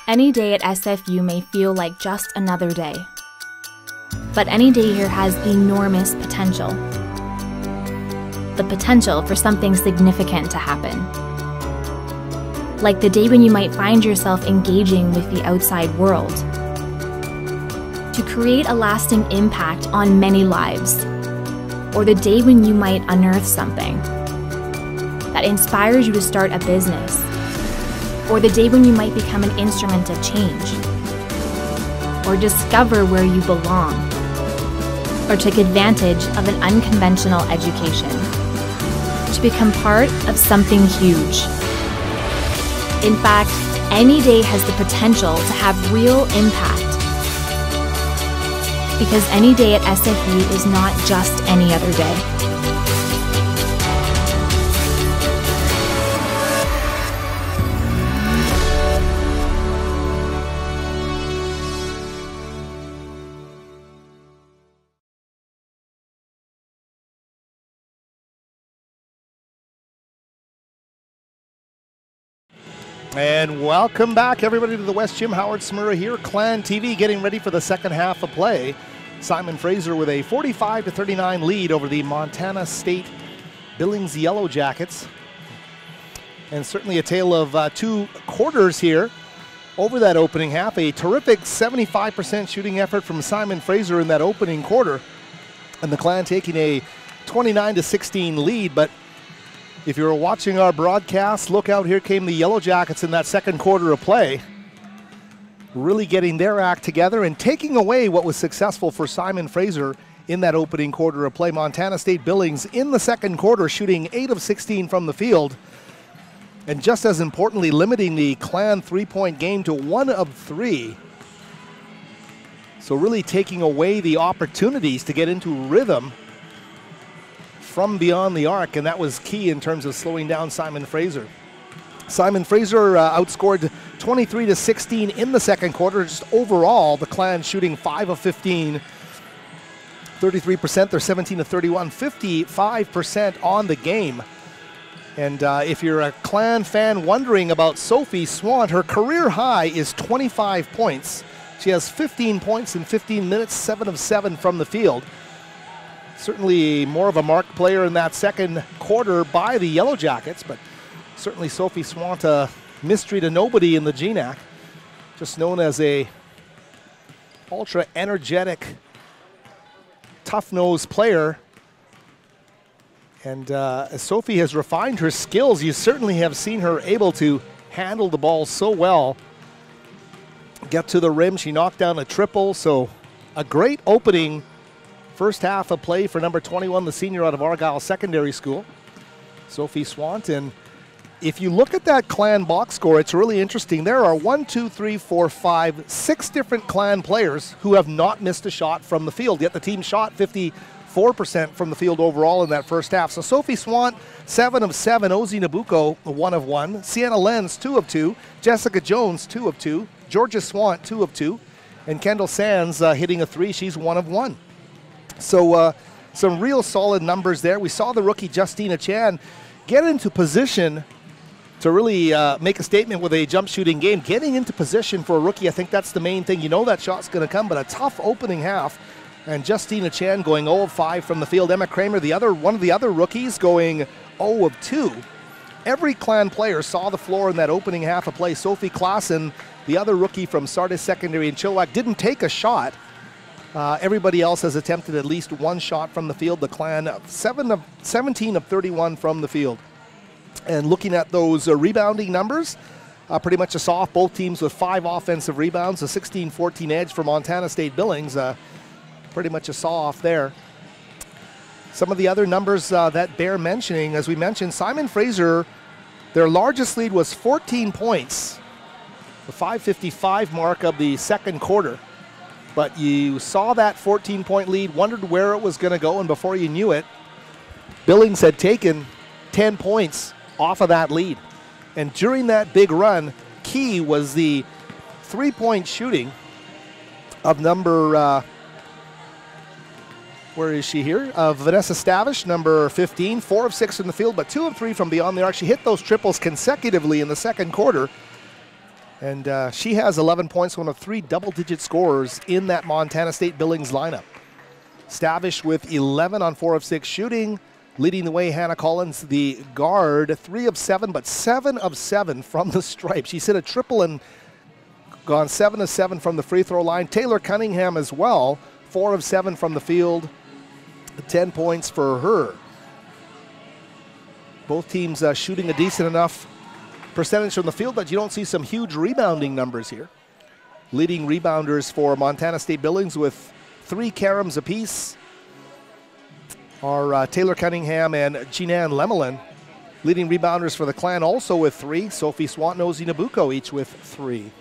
Any day at SFU may feel like just another day. But any day here has enormous potential. The potential for something significant to happen. Like the day when you might find yourself engaging with the outside world. To create a lasting impact on many lives. or the day when you might unearth something that inspires you to start a business, or the day when you might become an instrument of change, or discover where you belong, or take advantage of an unconventional education to become part of something huge. In fact, any day has the potential to have real impact, because any day at SFU is not just any other day. And welcome back, everybody, to the West Gym. Howard Smurra here, Clan TV, getting ready for the second half of play. Simon Fraser with a 45-39 lead over the Montana State Billings Yellowjackets. And certainly a tale of two quarters here over that opening half. A terrific 75% shooting effort from Simon Fraser in that opening quarter. And the Clan taking a 29-16 lead. But if you were watching our broadcast, look out, here came the Yellowjackets in that second quarter of play. Really getting their act together and taking away what was successful for Simon Fraser in that opening quarter of play. Montana State Billings in the second quarter shooting 8 of 16 from the field. And just as importantly, limiting the Clan three-point game to 1 of 3. So really taking away the opportunities to get into rhythm from beyond the arc, and that was key in terms of slowing down Simon Fraser. Simon Fraser outscored 23-16 in the second quarter. Just overall, the Clan shooting 5 of 15, 33%. They're 17-31, 55% on the game. And if you're a Clan fan wondering about Sophie Swant, her career high is 25 points. She has 15 points in 15 minutes, 7 of 7 from the field. Certainly more of a marked player in that second quarter by the Yellowjackets, but certainly Sophie Swant, a mystery to nobody in the GNAC, just known as a ultra-energetic, tough-nosed player. And as Sophie has refined her skills, you certainly have seen her able to handle the ball so well. Get to the rim, she knocked down a triple, so a great opening first half of play for number 21, the senior out of Argyle Secondary School, Sophie Swant. And if you look at that Clan box score, it's really interesting. There are 6 different Clan players who have not missed a shot from the field, yet the team shot 54% from the field overall in that first half. So Sophie Swant, 7 of 7. Ozzy Nabucco, 1 of 1. Sienna Lenz, 2 of 2. Jessica Jones, 2 of 2. Georgia Swant, 2 of 2. And Kendall Sands hitting a 3. She's 1 of 1. So some real solid numbers there. We saw the rookie Justina Chan get into position to really make a statement with a jump shooting game. Getting into position for a rookie, I think that's the main thing. You know that shot's going to come, but a tough opening half. And Justina Chan going 0 of 5 from the field. Emma Kramer, one of the other rookies, going 0 of 2. Every Clan player saw the floor in that opening half of play. Sophie Klassen, the other rookie from Sardis Secondary in Chilliwack, didn't take a shot. Everybody else has attempted at least one shot from the field. The Clan 17 of 31 from the field. And looking at those rebounding numbers, pretty much a saw off. Both teams with 5 offensive rebounds, a 16-14 edge for Montana State Billings. Pretty much a saw off there. Some of the other numbers that bear mentioning, as we mentioned, Simon Fraser, their largest lead was 14 points, the 5:55 mark of the second quarter. But you saw that 14-point lead, wondered where it was going to go, and before you knew it, Billings had taken 10 points off of that lead. And during that big run, key was the three-point shooting of number, where is she here? Of Vanessa Stavish, number 15, 4 of 6 in the field, but 2 of 3 from beyond the arc. She hit those triples consecutively in the second quarter. And she has 11 points, one of 3 double-digit scorers in that Montana State Billings lineup. Stavish with 11 on 4 of 6 shooting. Leading the way, Hannah Collins, the guard, 3 of 7, but 7 of 7 from the stripe. She's hit a triple and gone 7 of 7 from the free throw line. Taylor Cunningham as well, 4 of 7 from the field. 10 points for her. Both teams shooting a decent enough percentage from the field, but you don't see some huge rebounding numbers here. Leading rebounders for Montana State Billings with 3 caroms apiece are Taylor Cunningham and Jeananne Lemelin. Leading rebounders for the Clan also with 3. Sophie Swant and Ozzy Nabucco each with 3.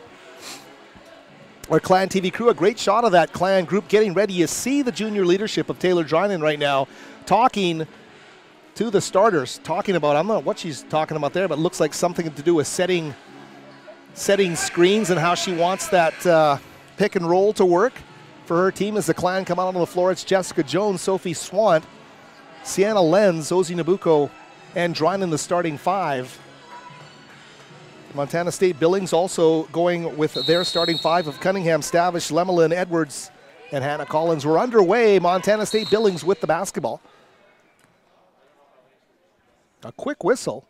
Our Clan TV crew, a great shot of that Clan group getting ready. You see the junior leadership of Taylor Drynan right now talking to the starters, talking about, I don't know what she's talking about there, but it looks like something to do with setting screens and how she wants that pick and roll to work for her team as the Clan come out onto the floor. It's Jessica Jones, Sophie Swant, Sienna Lenz, Ozzy Nabucco, and Drynan the starting 5. Montana State Billings also going with their starting 5 of Cunningham, Stavish, Lemelin, Edwards, and Hannah Collins. We're underway. Montana State Billings with the basketball. A quick whistle.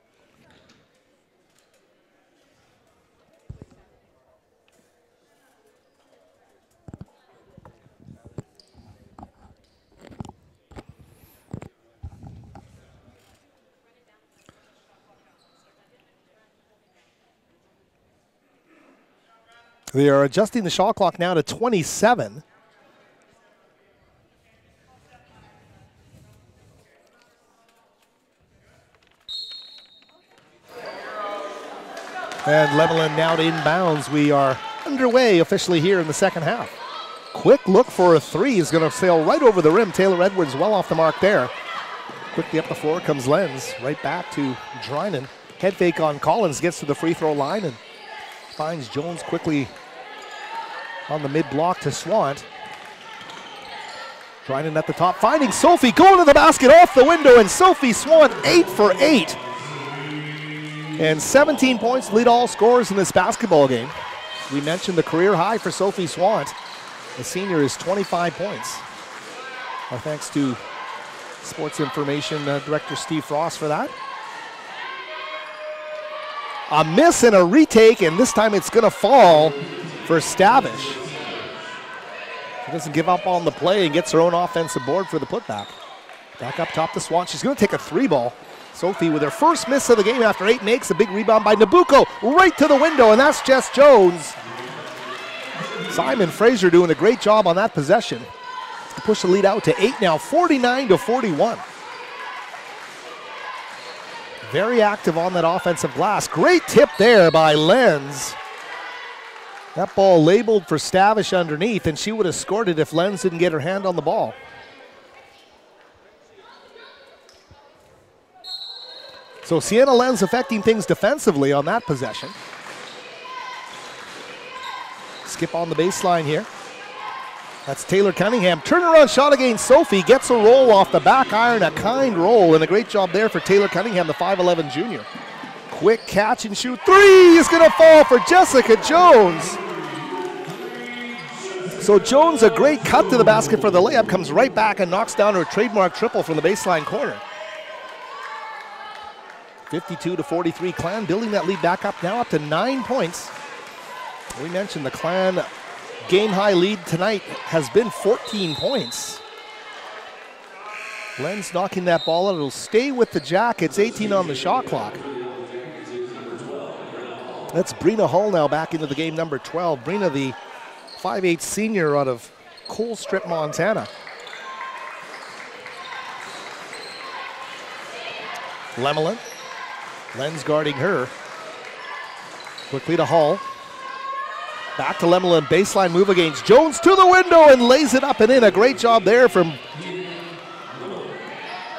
They are adjusting the shot clock now to 27. And Lemelin now to inbounds. We are underway officially here in the second half. Quick look for a 3 is going to sail right over the rim. Taylor Edwards well off the mark there. Quickly up the floor comes Lenz. Right back to Drynan. Head fake on Collins, gets to the free throw line and finds Jones quickly on the mid-block to Swant. Drynan at the top, finding Sophie, going to the basket off the window, and Sophie Swant 8 for 8. And 17 points, lead all scorers in this basketball game. We mentioned the career high for Sophie Swant. The senior is 25 points. Our thanks to Sports Information Director Steve Frost for that. A miss and a retake, and this time it's going to fall for Stavish. She doesn't give up on the play and gets her own offensive board for the putback. Back up top to Swant. She's going to take a 3 ball. Sophie with her first miss of the game after 8 makes a big rebound by Nabucco right to the window, and that's Jess Jones. Simon Fraser doing a great job on that possession to push the lead out to 8 now, 49-41. Very active on that offensive glass. Great tip there by Lenz. That ball labeled for Stavish underneath, and she would have scored it if Lenz didn't get her hand on the ball. So Sienna Lenz affecting things defensively on that possession. Skip on the baseline here. That's Taylor Cunningham. Turnaround shot against Sophie. Gets a roll off the back iron, a kind roll, and a great job there for Taylor Cunningham, the 5'11 junior. Quick catch and shoot. 3 is going to fall for Jessica Jones. So Jones, a great cut to the basket for the layup, comes right back and knocks down her trademark triple from the baseline corner. 52-43, Clan building that lead back up now up to 9 points. We mentioned the Clan game high lead tonight has been 14 points. Lenz knocking that ball out. It'll stay with the Jackets, 18 on the shot clock. That's Brina Hull now back into the game, number 12. Brina, the 5'8 senior out of Colstrip, Montana. Lemelin. Lenz guarding her. Quickly to Hull. Back to Lemelin, baseline move against Jones to the window and lays it up and in. A great job there from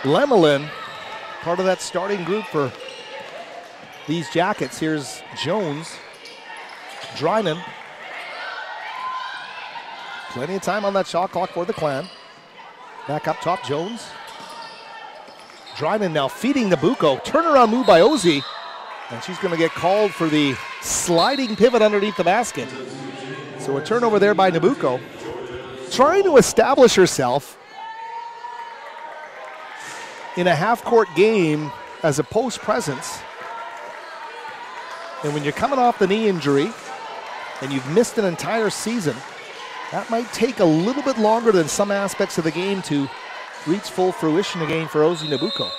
Lemelin, part of that starting group for these Jackets. Here's Jones, Drynan. Plenty of time on that shot clock for the Clan. Back up top, Jones. Drynan now feeding Nabucco. Turnaround move by Ozzy. And she's going to get called for the sliding pivot underneath the basket. So a turnover there by Nabucco. Trying to establish herself in a half-court game as a post presence. And when you're coming off the knee injury and you've missed an entire season, that might take a little bit longer than some aspects of the game to reach full fruition again for Ozzy Nabucco.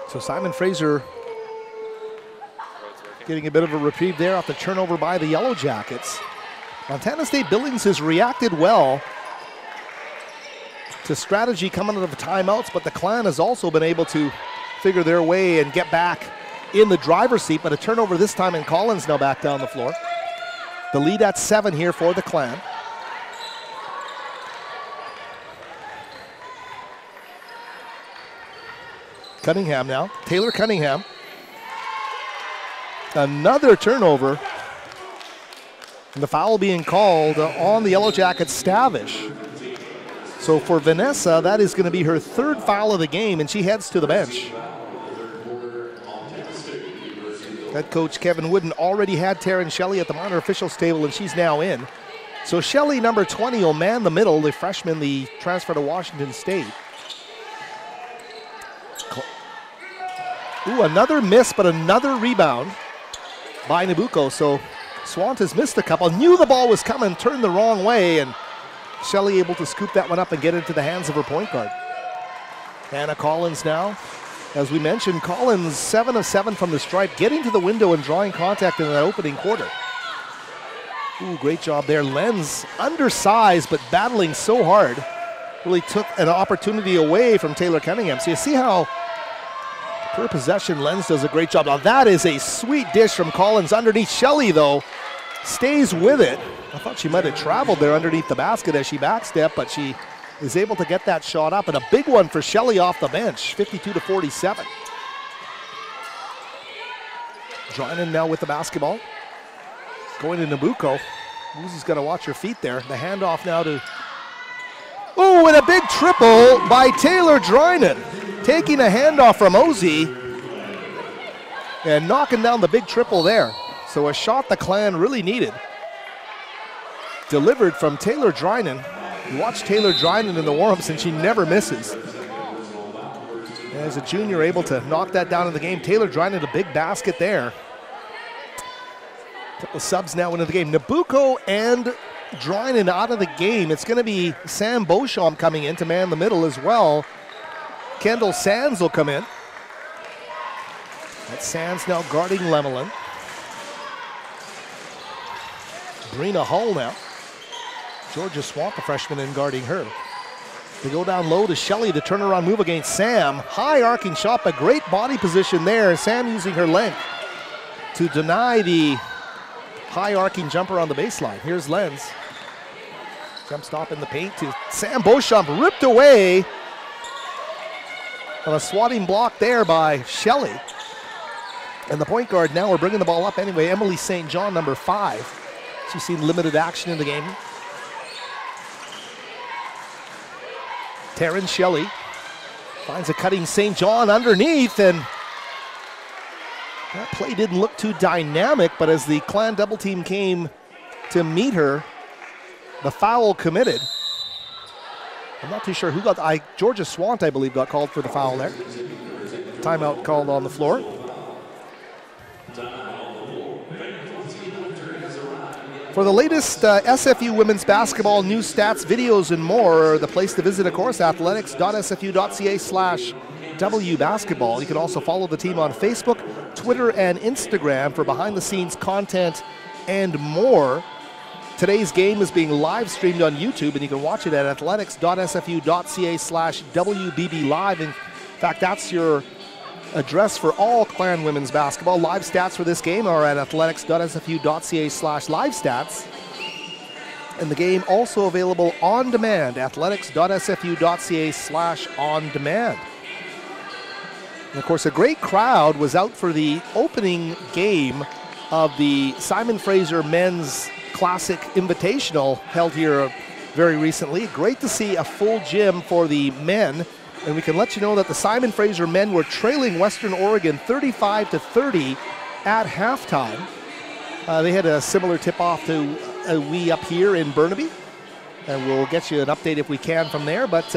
So Simon Fraser getting a bit of a reprieve there off the turnover by the Yellowjackets. Montana State Billings has reacted well to strategy coming out of the timeouts, but the Clan has also been able to figure their way and get back in the driver's seat, but a turnover this time, and Collins now back down the floor. The lead at 7 here for the Clan. Cunningham now, Taylor Cunningham. Another turnover. And the foul being called on the Yellowjackets, Stavish. So for Vanessa, that is going to be her 3rd foul of the game, and she heads to the bench. Head coach Kevin Wooden already had Taryn Shelley at the minor officials table, and she's now in. So Shelley, number 20, will man the middle, the freshman, the transfer to Washington State. Ooh, another miss, but another rebound by Nabucco. So Swant has missed a couple, knew the ball was coming, turned the wrong way, and Shelley able to scoop that one up and get into the hands of her point guard. Hannah Collins now. As we mentioned, Collins 7 of 7 from the stripe, getting to the window and drawing contact in that opening quarter. Ooh, great job there. Lenz, undersized but battling so hard, really took an opportunity away from Taylor Cunningham. So you see how per possession Lenz does a great job. Now that is a sweet dish from Collins underneath. Shelley, though, stays with it. I thought she might have traveled there underneath the basket as she backstepped, but she is able to get that shot up, and a big one for Shelley off the bench, 52-47. Drynan now with the basketball. Going to Nabucco. Uzi's got to watch her feet there. The handoff now to, oh, and a big triple by Taylor Drynan. Taking a handoff from Ozzy and knocking down the big triple there. So a shot the Clan really needed. Delivered from Taylor Drynan. You watch Taylor Drynan in the warm-ups and she never misses. As a junior, able to knock that down in the game. Taylor Drynan, a big basket there. Couple of subs now into the game. Nabucco and Drynan out of the game. It's going to be Sam Beauchamp coming in to man the middle as well. Kendall Sands will come in. That's Sands now guarding Lemelin. Brina Hull now. Georgia Swamp, the freshman, in guarding her. They go down low to Shelley, the turnaround move against Sam. High arcing shot, but great body position there. Sam using her length to deny the high arcing jumper on the baseline. Here's Lenz. Jump stop in the paint to Sam Beauchamp, ripped away on a swatting block there by Shelley. And the point guard now, we're bringing the ball up anyway, Emily St. John, number 5. She's seen limited action in the game. Taryn Shelley finds a cutting St. John underneath, and that play didn't look too dynamic, but as the Clan double team came to meet her, the foul committed. I'm not too sure who got, Georgia Swant, I believe, got called for the foul there. Timeout called on the floor. For the latest SFU women's basketball news, stats, videos, and more, the place to visit, of course, athletics.sfu.ca/WBasketball. You can also follow the team on Facebook, Twitter, and Instagram for behind-the-scenes content and more. Today's game is being live streamed on YouTube, and you can watch it at athletics.sfu.ca/WBBLive. In fact, that's your address for all Clan women's basketball. Live stats for this game are at athletics.sfu.ca/livestats. And the game also available on demand, athletics.sfu.ca/on-demand. And of course, a great crowd was out for the opening game of the Simon Fraser Men's Classic Invitational held here very recently. Great to see a full gym for the men. And we can let you know that the Simon Fraser men were trailing Western Oregon 35-30 at halftime. They had a similar tip-off to we up here in Burnaby. And we'll get you an update if we can from there. But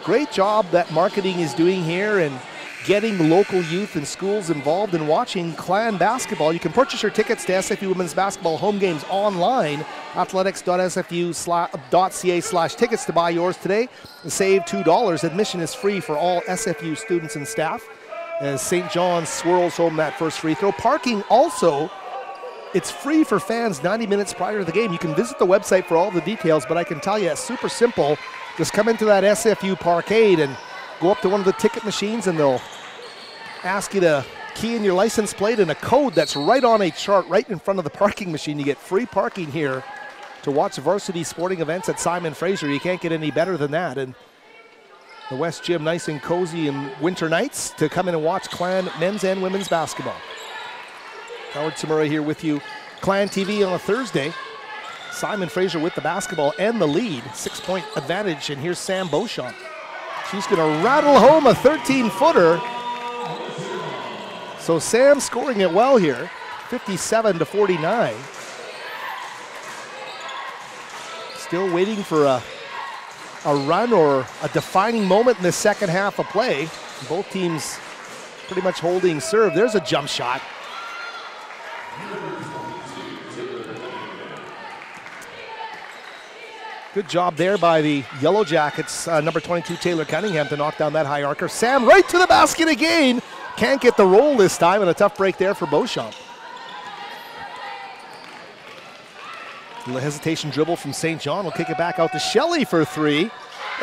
great job that marketing is doing here. And getting local youth and schools involved in watching Clan basketball. You can purchase your tickets to SFU women's basketball home games online, athletics.sfu.ca/tickets to buy yours today and save $2. Admission is free for all SFU students and staff as St. John's swirls home that first free throw. Parking also, it's free for fans 90 minutes prior to the game. You can visit the website for all the details, but I can tell you it's super simple. Just come into that SFU parkade and go up to one of the ticket machines and they'll ask you to key in your license plate and a code that's right on a chart right in front of the parking machine. You get free parking here to watch varsity sporting events at Simon Fraser. You can't get any better than that. And the West Gym nice and cozy in winter nights to come in and watch Clan men's and women's basketball. Howard Samura here with you. Clan TV on a Thursday. Simon Fraser with the basketball and the lead. 6-point advantage, and here's Sam Beauchamp. She's going to rattle home a 13-footer. So Sam scoring it well here, 57-49. Still waiting for a run or a defining moment in the second half of play. Both teams pretty much holding serve. There's a jump shot. Good job there by the Yellowjackets, number 22, Taylor Cunningham, to knock down that high archer. Sam right to the basket again. Can't get the roll this time, and a tough break there for Beauchamp. A little hesitation dribble from St. John. Will kick it back out to Shelley for three.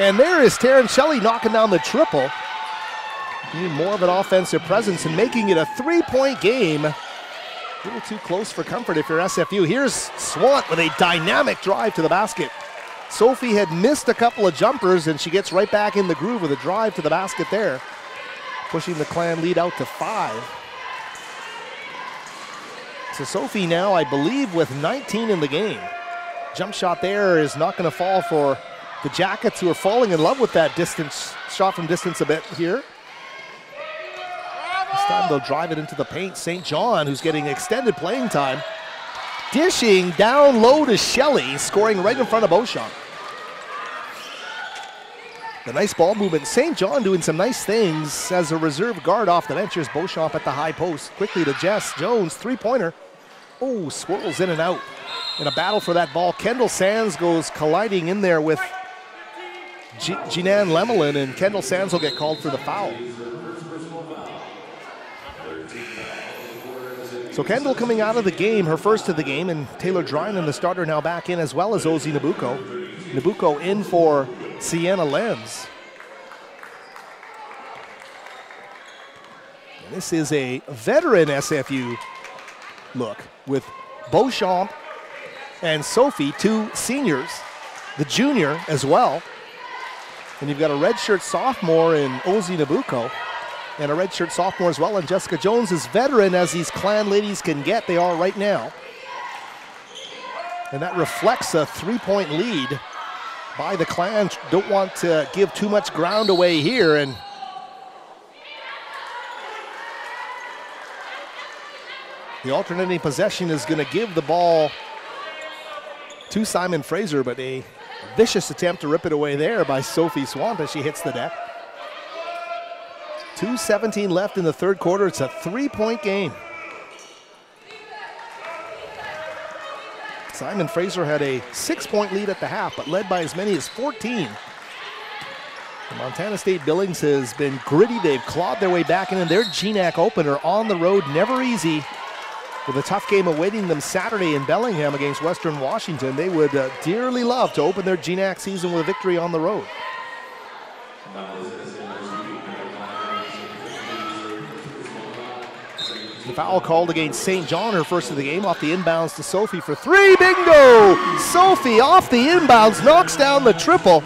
And there is Taryn Shelley knocking down the triple. Need more of an offensive presence and making it a three-point game. A little too close for comfort if you're SFU. Here's Swant with a dynamic drive to the basket. Sophie had missed a couple of jumpers, and she gets right back in the groove with a drive to the basket there, pushing the Clan lead out to 5. So Sophie now, I believe, with 19 in the game. Jump shot there is not going to fall for the Jackets, who are falling in love with that distance, shot from distance a bit here. This time they'll drive it into the paint. St. John, who's getting extended playing time, dishing down low to Shelley, scoring right in front of Beauchamp. The nice ball movement. St. John doing some nice things as a reserve guard off the bench. Here's Beauchamp at the high post. Quickly to Jess Jones, three-pointer. Oh, swirls in and out. In a battle for that ball, Kendall Sands goes colliding in there with Jeananne Lemelin, and Kendall Sands will get called for the foul. So Kendall coming out of the game, her first of the game, and Taylor Drynan, the starter, now back in, as well as Ozzy Nabucco. Nabucco in for Sienna Lenz. And this is a veteran SFU look with Beauchamp and Sophie, two seniors, the junior as well. And you've got a redshirt sophomore in Ozzy Nabucco, and a redshirt sophomore as well. And Jessica Jones is veteran as these Clan ladies can get. They are right now. And that reflects a three-point lead by the Clan. Don't want to give too much ground away here. And the alternating possession is going to give the ball to Simon Fraser, but a vicious attempt to rip it away there by Sophie Swant as she hits the deck. 2:17 left in the third quarter. It's a three-point game. Simon Fraser had a 6-point lead at the half, but led by as many as 14. The Montana State Billings has been gritty. They've clawed their way back in, and their GNAC opener on the road, never easy. With a tough game awaiting them Saturday in Bellingham against Western Washington, they would dearly love to open their GNAC season with a victory on the road. The foul called against St. John, her first of the game, off the inbounds to Sophie for three. Bingo! Sophie off the inbounds, knocks down the triple.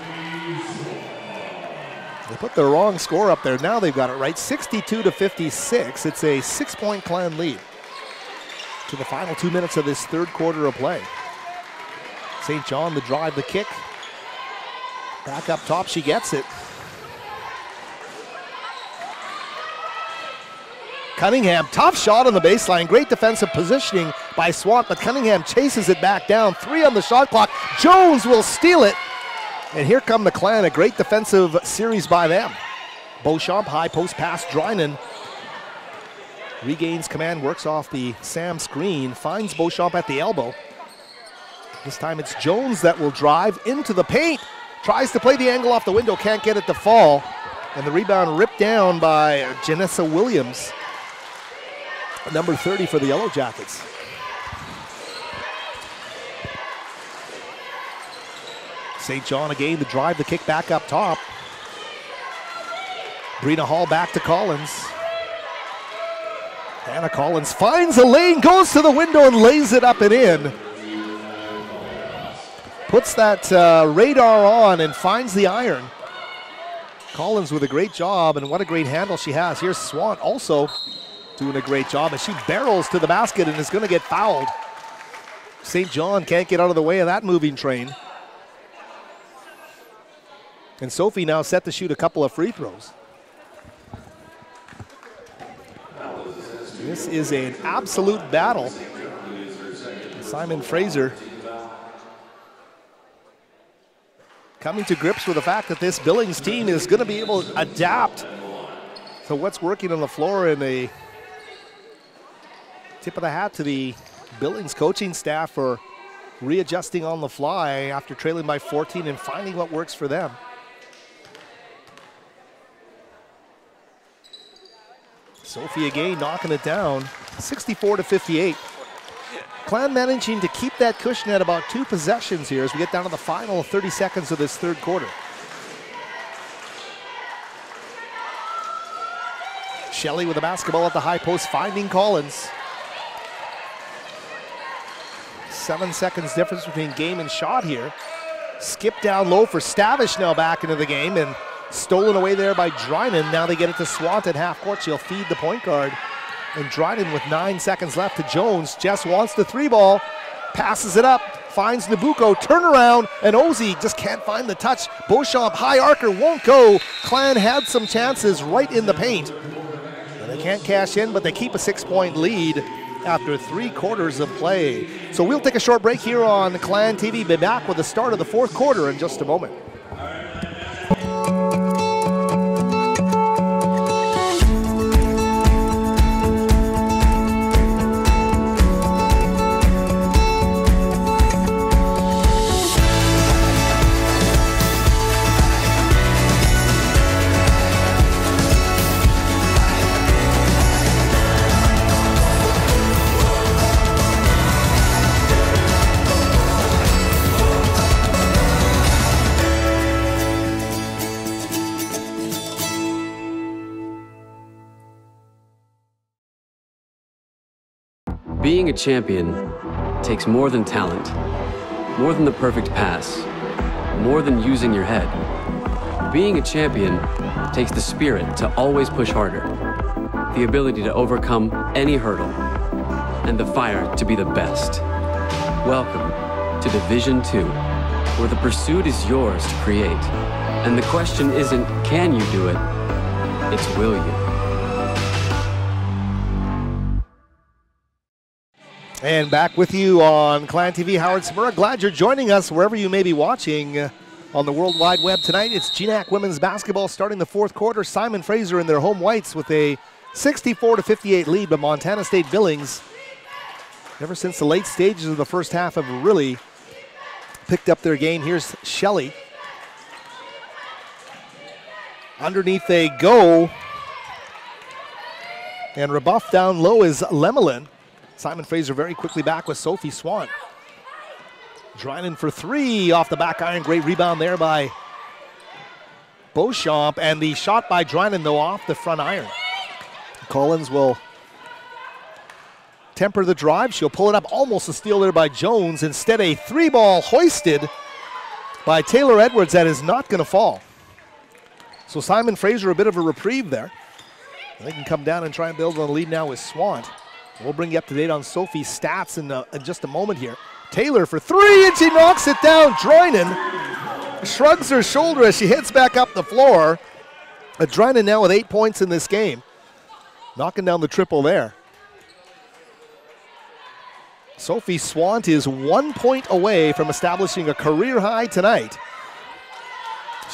They put the wrong score up there. Now they've got it right, 62-56. It's a 6-point Clan lead to the final 2 minutes of this third quarter of play. St. John, the drive, the kick. Back up top, she gets it. Cunningham, tough shot on the baseline. Great defensive positioning by Swant, but Cunningham chases it back down. 3 on the shot clock. Jones will steal it. And here come the Clan, a great defensive series by them. Beauchamp, high post pass, Drynan. Regains command, works off the Sam screen, finds Beauchamp at the elbow. This time it's Jones that will drive into the paint. Tries to play the angle off the window, can't get it to fall. And the rebound ripped down by Janessa Williams, number 30 for the Yellowjackets. St. John again, the drive, the kick back up top. Brina Hall back to Collins. Hannah Collins finds a lane, goes to the window and lays it up and in. Puts that radar on and finds the iron. Collins with a great job, and what a great handle she has. Here's Swan also doing a great job as she barrels to the basket and is going to get fouled. St. John can't get out of the way of that moving train. And Sophie now set to shoot a couple of free throws. This is an absolute battle. Simon Fraser coming to grips with the fact that this Billings team is going to be able to adapt to what's working on the floor, and a tip of the hat to the Billings coaching staff for readjusting on the fly after trailing by 14 and finding what works for them. Sophie again knocking it down, 64-58. Clan managing to keep that cushion at about 2 possessions here as we get down to the final 30 seconds of this third quarter. Shelley with the basketball at the high post, finding Collins. 7 seconds difference between game and shot here. Skip down low for Stavish now back into the game, and stolen away there by Drynan. Now they get it to Swant at half court. She'll feed the point guard. And Drynan with 9 seconds left to Jones. Jess wants the 3-ball, passes it up, finds Nabucco, turnaround, and Ozzy just can't find the touch. Beauchamp, high arcer, won't go. Clan had some chances right in the paint. And they can't cash in, but they keep a 6-point lead after 3 quarters of play. So we'll take a short break here on Clan TV. Be back with the start of the fourth quarter in just a moment. Being a champion takes more than talent, more than the perfect pass, more than using your head. Being a champion takes the spirit to always push harder, the ability to overcome any hurdle, and the fire to be the best. Welcome to Division 2, where the pursuit is yours to create. And the question isn't, can you do it? It's, will you? And back with you on Clan TV, Howard Samura. Glad you're joining us wherever you may be watching on the World Wide Web tonight. It's GNAC women's basketball starting the fourth quarter. Simon Fraser in their home whites with a 64-58 lead, but Montana State Billings, ever since the late stages of the first half, have really picked up their game. Here's Shelley. Underneath they go. And rebuffed down low is Lemelin. Simon Fraser very quickly back with Sophie Swan. Drynan for 3 off the back iron. Great rebound there by Beauchamp. And the shot by Drynan, though, off the front iron. Collins will temper the drive. She'll pull it up. Almost a steal there by Jones. Instead, a 3-ball hoisted by Taylor Edwards that is not going to fall. So Simon Fraser a bit of a reprieve there. They can come down and try and build on the lead now with Swant. We'll bring you up to date on Sophie's stats in just a moment here. Taylor for 3, and she knocks it down. Drynan shrugs her shoulder as she hits back up the floor. Drynan now with 8 points in this game. Knocking down the triple there. Sophie Swant is 1 point away from establishing a career high tonight.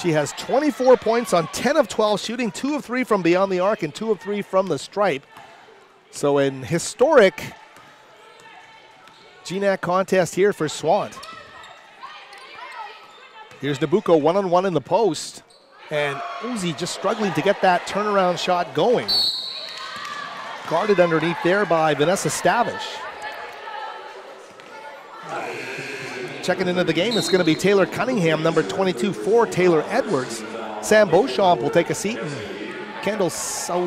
She has 24 points on 10 of 12 shooting, 2 of 3 from beyond the arc and 2 of 3 from the stripe. So an historic GNAC contest here for Swant. Here's Nabucco one-on-one in the post. And Uzi just struggling to get that turnaround shot going. Guarded underneath there by Vanessa Stavish. Checking into the game, it's going to be Taylor Cunningham, number 22 for Taylor Edwards. Sam Beauchamp will take a seat, and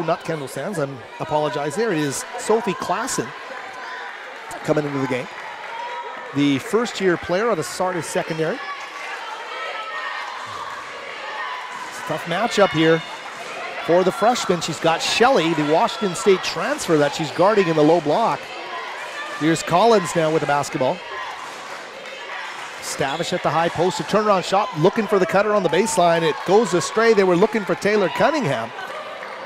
not Kendall Sands, I apologize there. It is Sophie Klassen coming into the game. The first-year player of the Sardis secondary. It's a tough matchup here for the freshman. She's got Shelley, the Washington State transfer that she's guarding in the low block. Here's Collins now with the basketball. Stavish at the high post, a turnaround shot, looking for the cutter on the baseline. It goes astray. They were looking for Taylor Cunningham.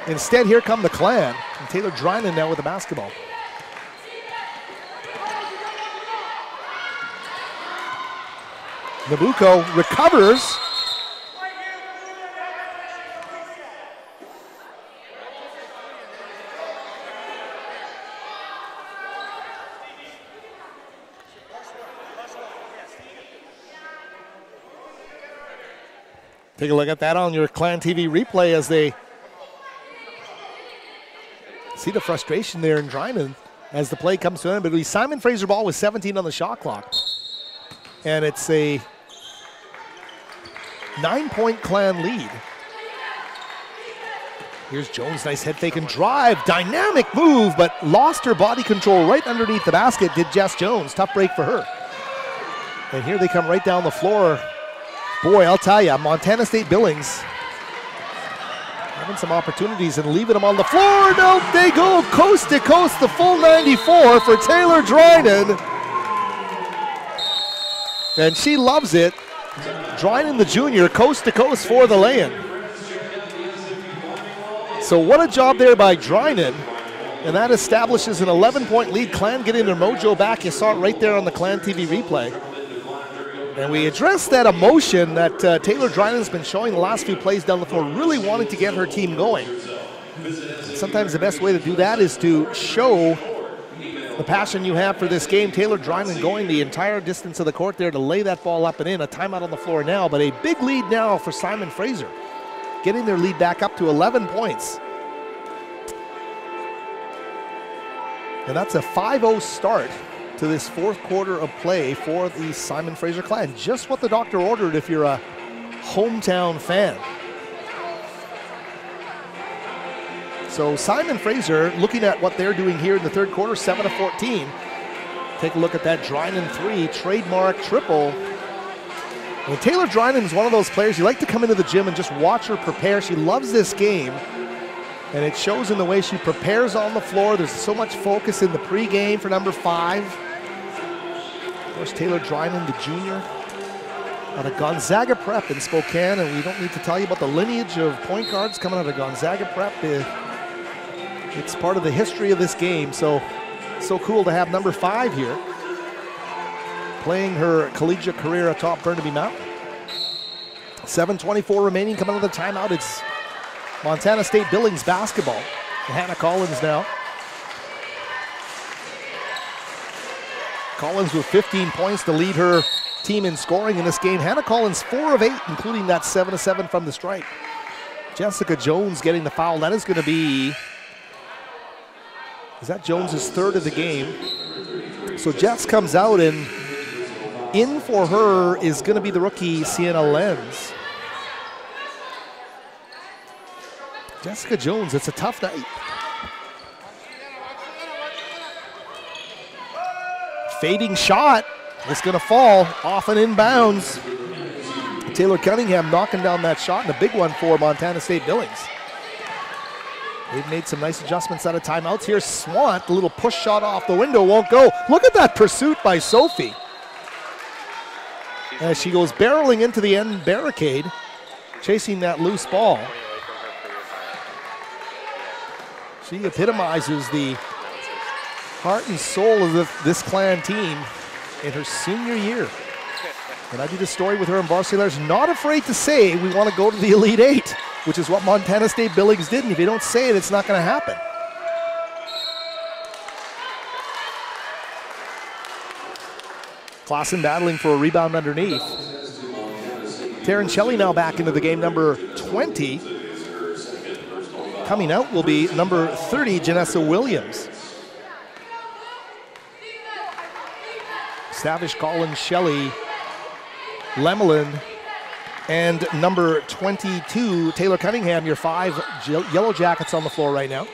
Instead, here come the Clan. And Taylor Drynan now with the basketball. Nabucco recovers. Take a look at that on your Clan TV replay as they see the frustration there in Drynan as the play comes to an end. But it'll be Simon Fraser ball with 17 on the shot clock. And it's a 9-point Clan lead. Here's Jones, nice head fake and drive. Dynamic move, but lost her body control right underneath the basket, did Jess Jones. Tough break for her. And here they come right down the floor. Boy, I'll tell you, Montana State Billings having some opportunities and leaving them on the floor. No, they go coast to coast, the full 94 for Taylor Drynan. And she loves it. Drynan, the junior, coast to coast for the lay-in. So what a job there by Drynan. And that establishes an 11-point lead. Clan getting their mojo back. You saw it right there on the Clan TV replay. And we addressed that emotion that Taylor Drynan's been showing the last few plays down the floor, really wanting to get her team going. Sometimes the best way to do that is to show the passion you have for this game. Taylor Drynan going the entire distance of the court there to lay that ball up and in. A timeout on the floor now, but a big lead now for Simon Fraser, getting their lead back up to 11 points. And that's a 5-0 start to this fourth quarter of play for the Simon Fraser Clan. Just what the doctor ordered if you're a hometown fan. So Simon Fraser, looking at what they're doing here in the third quarter, 7 of 14. Take a look at that Drynan 3, trademark triple. And Taylor Drynan is one of those players, you like to come into the gym and just watch her prepare. She loves this game, and it shows in the way she prepares on the floor. There's so much focus in the pregame for number 5. Of course, Taylor Drynan, the junior, out of Gonzaga Prep in Spokane, and we don't need to tell you about the lineage of point guards coming out of Gonzaga Prep. It's part of the history of this game, so cool to have number 5 here, playing her collegiate career atop Burnaby Mountain. 7:24 remaining, coming out of the timeout. It's Montana State Billings basketball. Hannah Collins now. Collins with 15 points to lead her team in scoring in this game. Hannah Collins 4 of 8, including that 7 of 7 from the stripe. Jessica Jones getting the foul. That is going to be, is that Jones's 3rd of the game? So Jess comes out, and in for her is going to be the rookie Sienna Lenz. Jessica Jones, it's a tough night. Fading shot, it's going to fall off and inbounds. Taylor Cunningham knocking down that shot, and a big one for Montana State Billings. They've made some nice adjustments out of timeouts here. Swant, a little push shot off the window, won't go. Look at that pursuit by Sophie. As she goes barreling into the end barricade, chasing that loose ball. She epitomizes the heart and soul of this Clan team in her senior year. And I did a story with her in Varsity Letters, not afraid to say we want to go to the Elite Eight, which is what Montana State Billings did, and if you don't say it, it's not going to happen. Clausen battling for a rebound underneath. Taryn Shelley now back into the game, number 20. Coming out will be number 30, Janessa Williams. Stavish, Collins, Shelley, Lemelin, and number 22, Taylor Cunningham, your 5 Yellowjackets on the floor right now.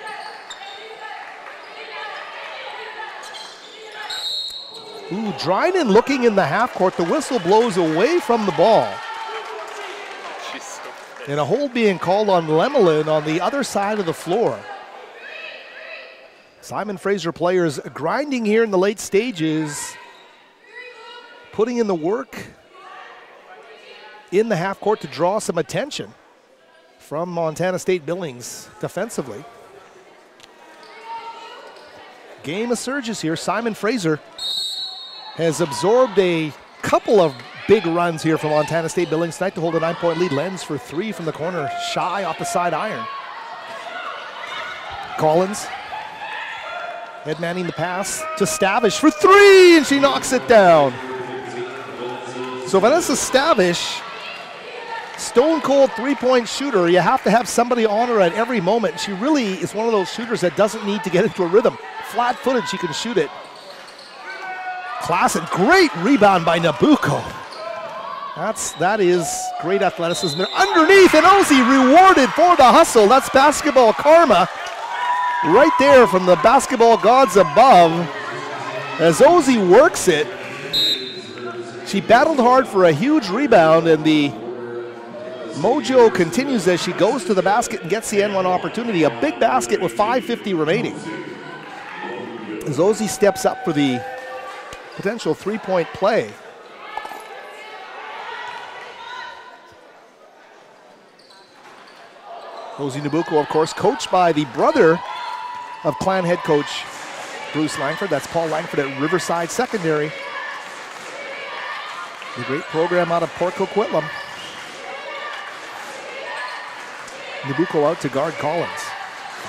Ooh, Dryden looking in the half court. The whistle blows away from the ball. And a hold being called on Lemelin on the other side of the floor. Simon Fraser players grinding here in the late stages, putting in the work in the half court to draw some attention from Montana State Billings defensively. Game of surges here. Simon Fraser has absorbed a couple of big runs here from Montana State Billings tonight to hold a 9-point lead. Lenz for 3 from the corner, shy off the side iron. Collins head manning the pass to Stavish for 3, and she knocks it down. So Vanessa Stavish, stone cold 3-point shooter. You have to have somebody on her at every moment. She really is one of those shooters that doesn't need to get into a rhythm. Flat-footed, she can shoot it. Clausen, great rebound by Nabucco. That is great athleticism. Underneath, and Ozzy rewarded for the hustle. That's basketball karma right there from the basketball gods above. As Ozzy works it, she battled hard for a huge rebound, and the mojo continues as she goes to the basket and gets the N1 opportunity. A big basket with 5:50 remaining. As Ozzy steps up for the potential 3-point play. Ozzy Nabucco, of course, coached by the brother of Clan head coach Bruce Langford. That's Paul Langford at Riverside Secondary. The great program out of Port Coquitlam. Nabucco out to guard Collins.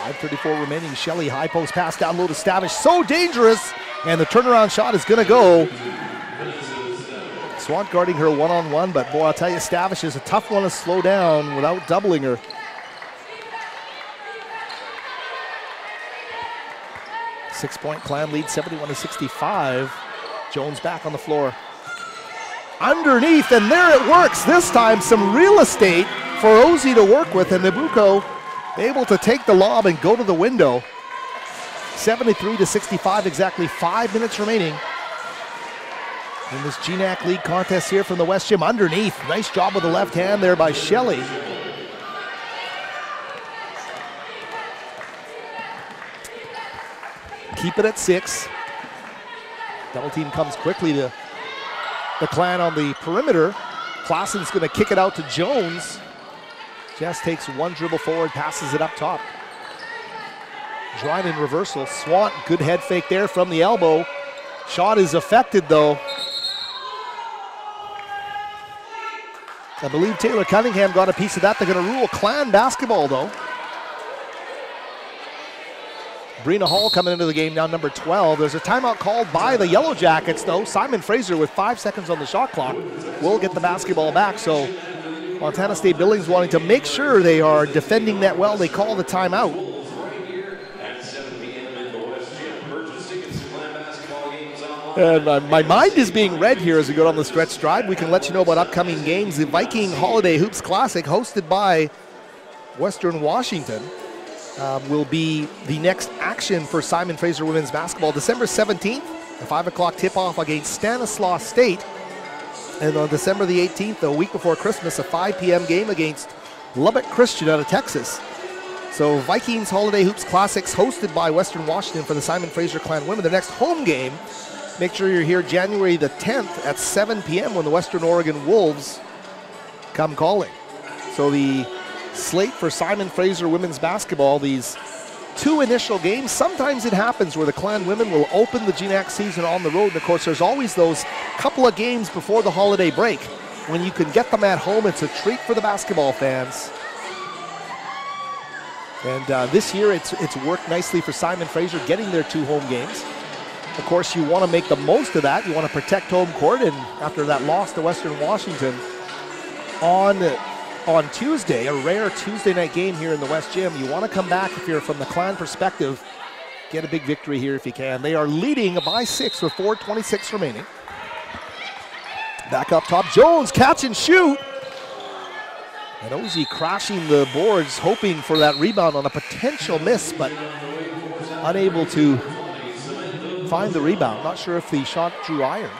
5:34 remaining. Shelley, high post pass down low to Stavish. So dangerous. And the turnaround shot is going to go. Swant guarding her one-on-one, but boy, I'll tell you, Stavish is a tough one to slow down without doubling her. Six-point Clan lead, 71-65. Jones back on the floor. Underneath, and there it works. This time, some real estate for Ozzy to work with, and Nabucco able to take the lob and go to the window. 73-65, exactly 5 minutes remaining in this GNAC League contest here from the West Gym. Underneath, nice job with the left hand there by Shelley. Keep it at 6. Double team comes quickly to the Clan on the perimeter. Clausen's going to kick it out to Jones. Jess takes one dribble forward, passes it up top. Dryden reversal. Swant, good head fake there from the elbow. Shot is affected though. I believe Taylor Cunningham got a piece of that. They're going to rule Clan basketball though. Brina Hall coming into the game now, number 12. There's a timeout called by the Yellowjackets though. Simon Fraser with 5 seconds on the shot clock will get the basketball back. So Montana State Billings wanting to make sure they are defending that well. They call the timeout. And my mind is being read here as we go down the stretch drive. We can let you know about upcoming games. The Viking Holiday Hoops Classic, hosted by Western Washington, will be the next action for Simon Fraser women's basketball. December 17th, a 5 o'clock tip-off against Stanislaus State. And on December the 18th, a week before Christmas, a 5 p.m. game against Lubbock Christian out of Texas. So Vikings Holiday Hoops Classics hosted by Western Washington for the Simon Fraser Clan women. The next home game, make sure you're here January the 10th at 7 p.m. when the Western Oregon Wolves come calling. So the slate for Simon Fraser women's basketball, these 2 initial games. Sometimes it happens where the Clan women will open the GNAC season on the road. And of course, there's always those couple of games before the holiday break. When you can get them at home, it's a treat for the basketball fans. And this year, it's worked nicely for Simon Fraser getting their 2 home games. Of course, you want to make the most of that. You want to protect home court. And after that loss to Western Washington on Tuesday, a rare Tuesday night game here in the West Gym, you want to come back if you're from the Clan perspective, get a big victory here if you can. They are leading by 6 with 4:26 remaining. Back up top, Jones, catch and shoot. And Ozzy crashing the boards, hoping for that rebound on a potential miss, but unable to find the rebound. Not sure if the shot drew iron.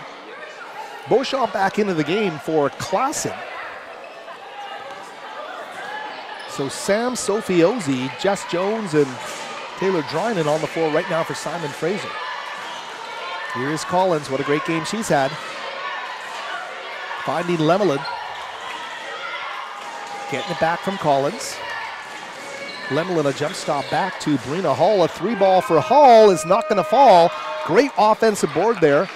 Beauchamp back into the game for Klassen. So Sam, Sophie Ozzy, Jess Jones, and Taylor Drynan on the floor right now for Simon Fraser. Here is Collins, what a great game she's had. Finding Lemelin. Getting it back from Collins. Lemelin a jump stop back to Brina Hall. A 3-ball for Hall is not going to fall. Great offensive board there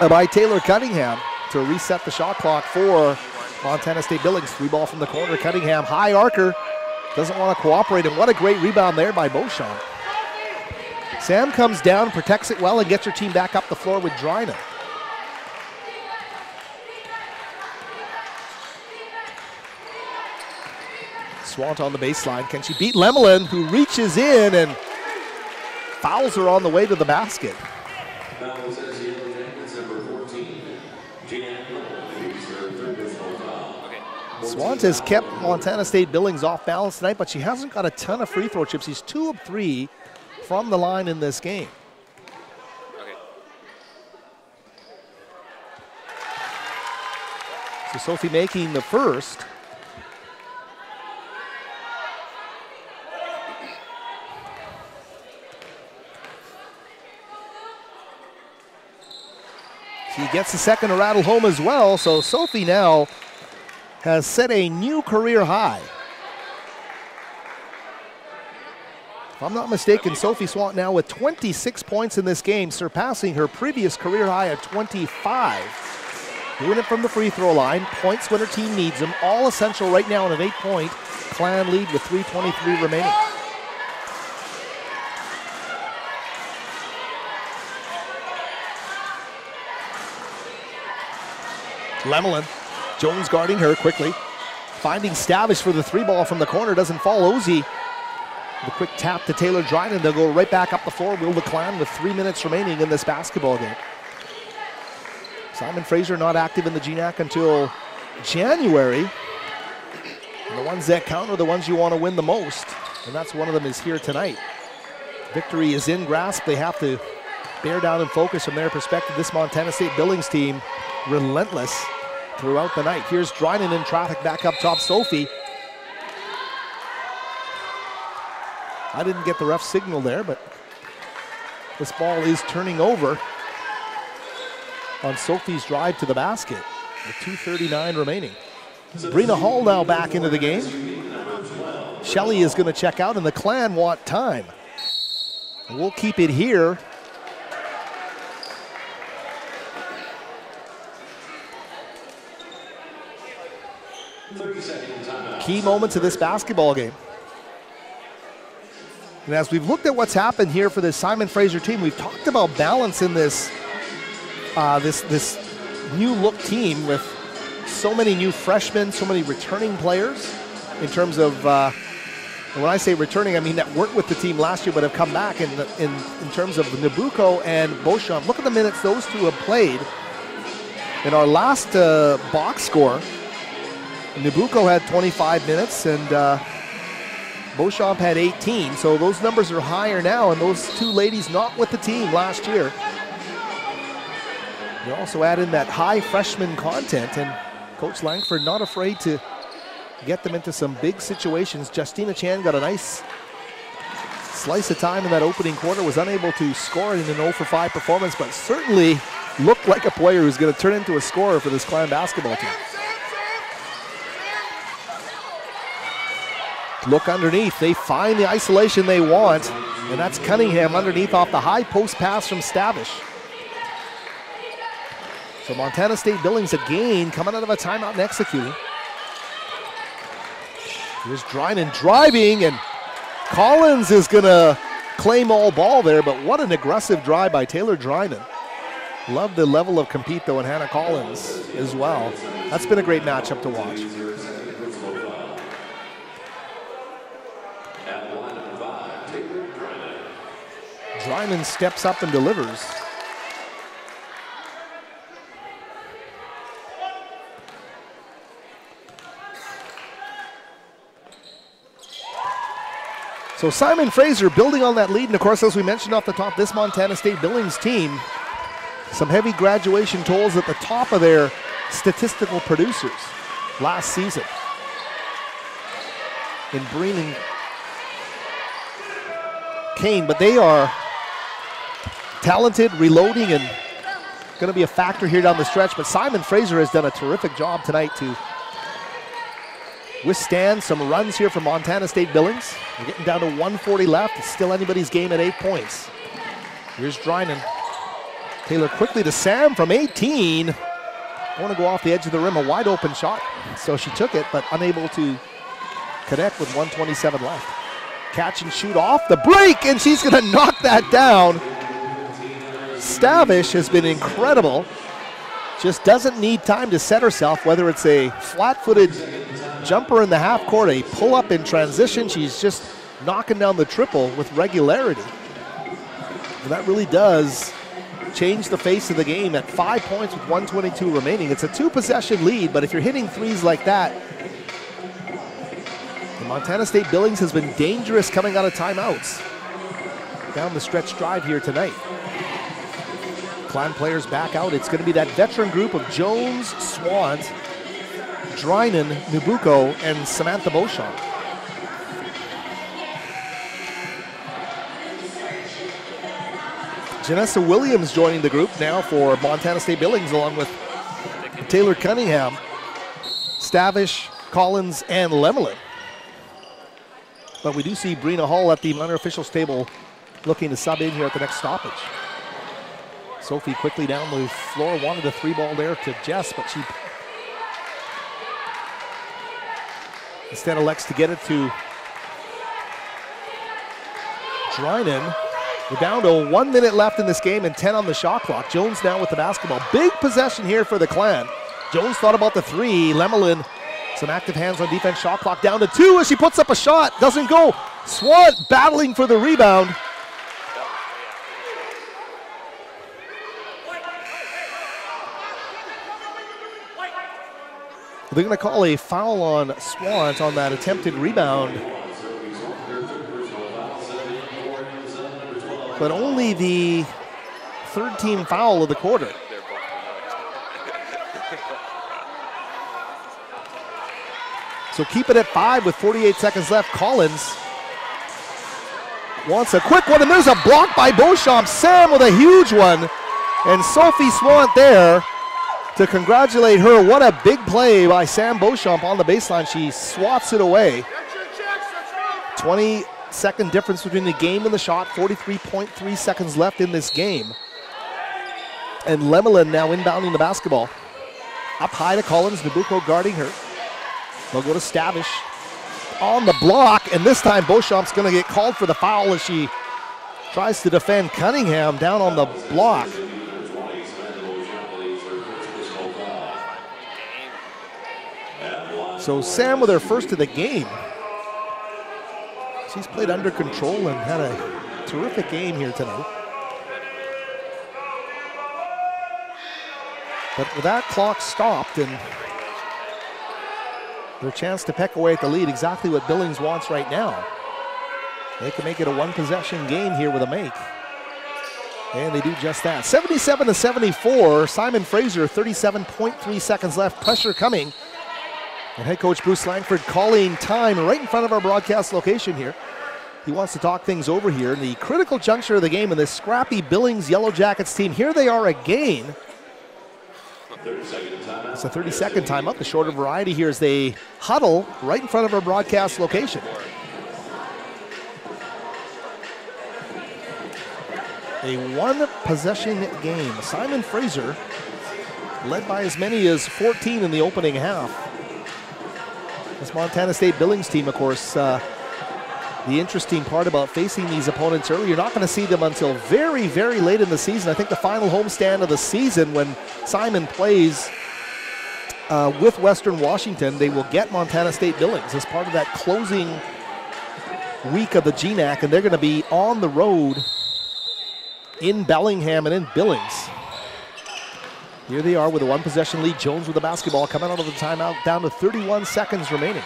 by Taylor Cunningham to reset the shot clock for Montana State Billings. 3-ball from the corner. Cunningham, high arcer. Doesn't want to cooperate, and what a great rebound there by Beauchamp. Sam comes down, protects it well, and gets her team back up the floor with Drynan. Swant on the baseline. Can she beat Lemelin, who reaches in and fouls her on the way to the basket? Swant has kept Montana State Billings off balance tonight, but she hasn't got a ton of free throw chips. She's 2 of 3 from the line in this game. So Sophie making the first. She gets the second to rattle home as well, so Sophie now has set a new career high. If I'm not mistaken, Sophie Swant now with 26 points in this game, surpassing her previous career high of 25. Doing it from the free throw line, points when her team needs them, all essential right now in an 8-point Clan lead with 3:23 remaining. Lemelin, Jones guarding her quickly. Finding Stavish for the 3-ball from the corner, doesn't fall. Ozzy, the quick tap to Taylor Drynan. They'll go right back up the floor. Will the Clan with 3 minutes remaining in this basketball game. Simon Fraser not active in the GNAC until January. And the ones that count are the ones you want to win the most. And that's one of them is here tonight. Victory is in grasp. They have to bear down and focus from their perspective. This Montana State Billings team, relentless throughout the night. Here's Drynan in traffic back up top. Sophie. I didn't get the ref signal there, but this ball is turning over on Sophie's drive to the basket with 2:39 remaining. Brina Hall now back into the game. Shelley is going to check out, and the Clan want time. And we'll keep it here. Key moments of this basketball game. And as we've looked at what's happened here for this Simon Fraser team, we've talked about balance in this this new look team with so many new freshmen, so many returning players in terms of, and when I say returning, I mean that worked with the team last year but have come back in terms of Nabucco and Beauchamp. Look at the minutes those two have played. In our last box score, Nabucco had 25 minutes and Beauchamp had 18, so those numbers are higher now, and those two ladies not with the team last year. You also add in that high freshman content, and Coach Langford not afraid to get them into some big situations. Justina Chan got a nice slice of time in that opening quarter, was unable to score in an 0 for 5 performance, but certainly looked like a player who's going to turn into a scorer for this Clan basketball team. look underneath. They find the isolation they want, and that's Cunningham underneath off the high post pass from Stavish. So Montana State Billings again coming out of a timeout and executing. Here's Drynan driving, and Collins is going to claim all ball there, but what an aggressive drive by Taylor Drynan. Love the level of compete, though, in Hannah Collins as well. That's been a great matchup to watch. Drynan steps up and delivers. So Simon Fraser building on that lead, and of course, as we mentioned off the top, this Montana State Billings team, some heavy graduation tolls at the top of their statistical producers last season. In Breen and Kane, but they are talented, reloading, and going to be a factor here down the stretch. But Simon Fraser has done a terrific job tonight to withstand some runs here from Montana State Billings. We're getting down to 1:40 left. It's still anybody's game at 8 points. Here's Drynan. Taylor quickly to Sam from 18. I want to go off the edge of the rim, a wide open shot. So she took it, but unable to connect with 1:27 left. Catch and shoot off the break, and she's going to knock that down. Stavish has been incredible. Just doesn't need time to set herself, whether it's a flat-footed jumper in the half court, a pull-up in transition. She's just knocking down the triple with regularity. And that really does change the face of the game at 5 points with 1:22 remaining. It's a 2-possession lead, but if you're hitting threes like that, the Montana State Billings has been dangerous coming out of timeouts. Down the stretch drive here tonight. Clan players back out. It's going to be that veteran group of Jones, Swant, Drynan, Nubuko, and Samantha Beauchamp. Janessa Williams joining the group now for Montana State Billings, along with Taylor Cunningham, Stavish, Collins, and Lemelin. But we do see Brina Hall at the minor officials table looking to sub in here at the next stoppage. Sophie quickly down the floor, wanted a 3-ball there to Jess, but she instead elects to get it to Drynan. We're down to 1 minute left in this game and 10 on the shot clock. Jones now with the basketball. Big possession here for the Clan. Jones thought about the 3. Lemelin, some active hands on defense. Shot clock down to 2 as she puts up a shot. Doesn't go. Swant battling for the rebound. They're going to call a foul on Swant on that attempted rebound. But only the third team foul of the quarter. So keep it at 5 with 48 seconds left. Collins wants a quick one, and there's a block by Beauchamp. Sam with a huge one, and Sophie Swant there to congratulate her. What a big play by Sam Beauchamp on the baseline. She swats it away. 20-second difference between the game and the shot. 43.3 seconds left in this game. And Lemelin now inbounding the basketball. Up high to Collins. Nabucco guarding her. They'll go to Stavish on the block, and this time Beauchamp's going to get called for the foul as she tries to defend Cunningham down on the block. So Sam with her first of the game. She's played under control and had a terrific game here tonight. But with that clock stopped and their chance to peck away at the lead, exactly what Billings wants right now. They can make it a 1-possession game here with a make. And they do just that. 77-74, Simon Fraser, 37.3 seconds left, pressure coming. And head coach Bruce Langford calling time right in front of our broadcast location here. He wants to talk things over here in the critical juncture of the game in this scrappy Billings Yellowjackets team. Here they are again. 30-second timeout. It's a 30-second timeout. The shorter variety here as they huddle right in front of our broadcast location. A one-possession game. Simon Fraser led by as many as 14 in the opening half. This Montana State Billings team, of course, the interesting part about facing these opponents early, you're not going to see them until very, very late in the season. I think the final homestand of the season when Simon plays with Western Washington, they will get Montana State Billings as part of that closing week of the GNAC, and they're going to be on the road in Bellingham and in Billings. Here they are with a one-possession lead. Jones with the basketball coming out of the timeout, down to 31 seconds remaining.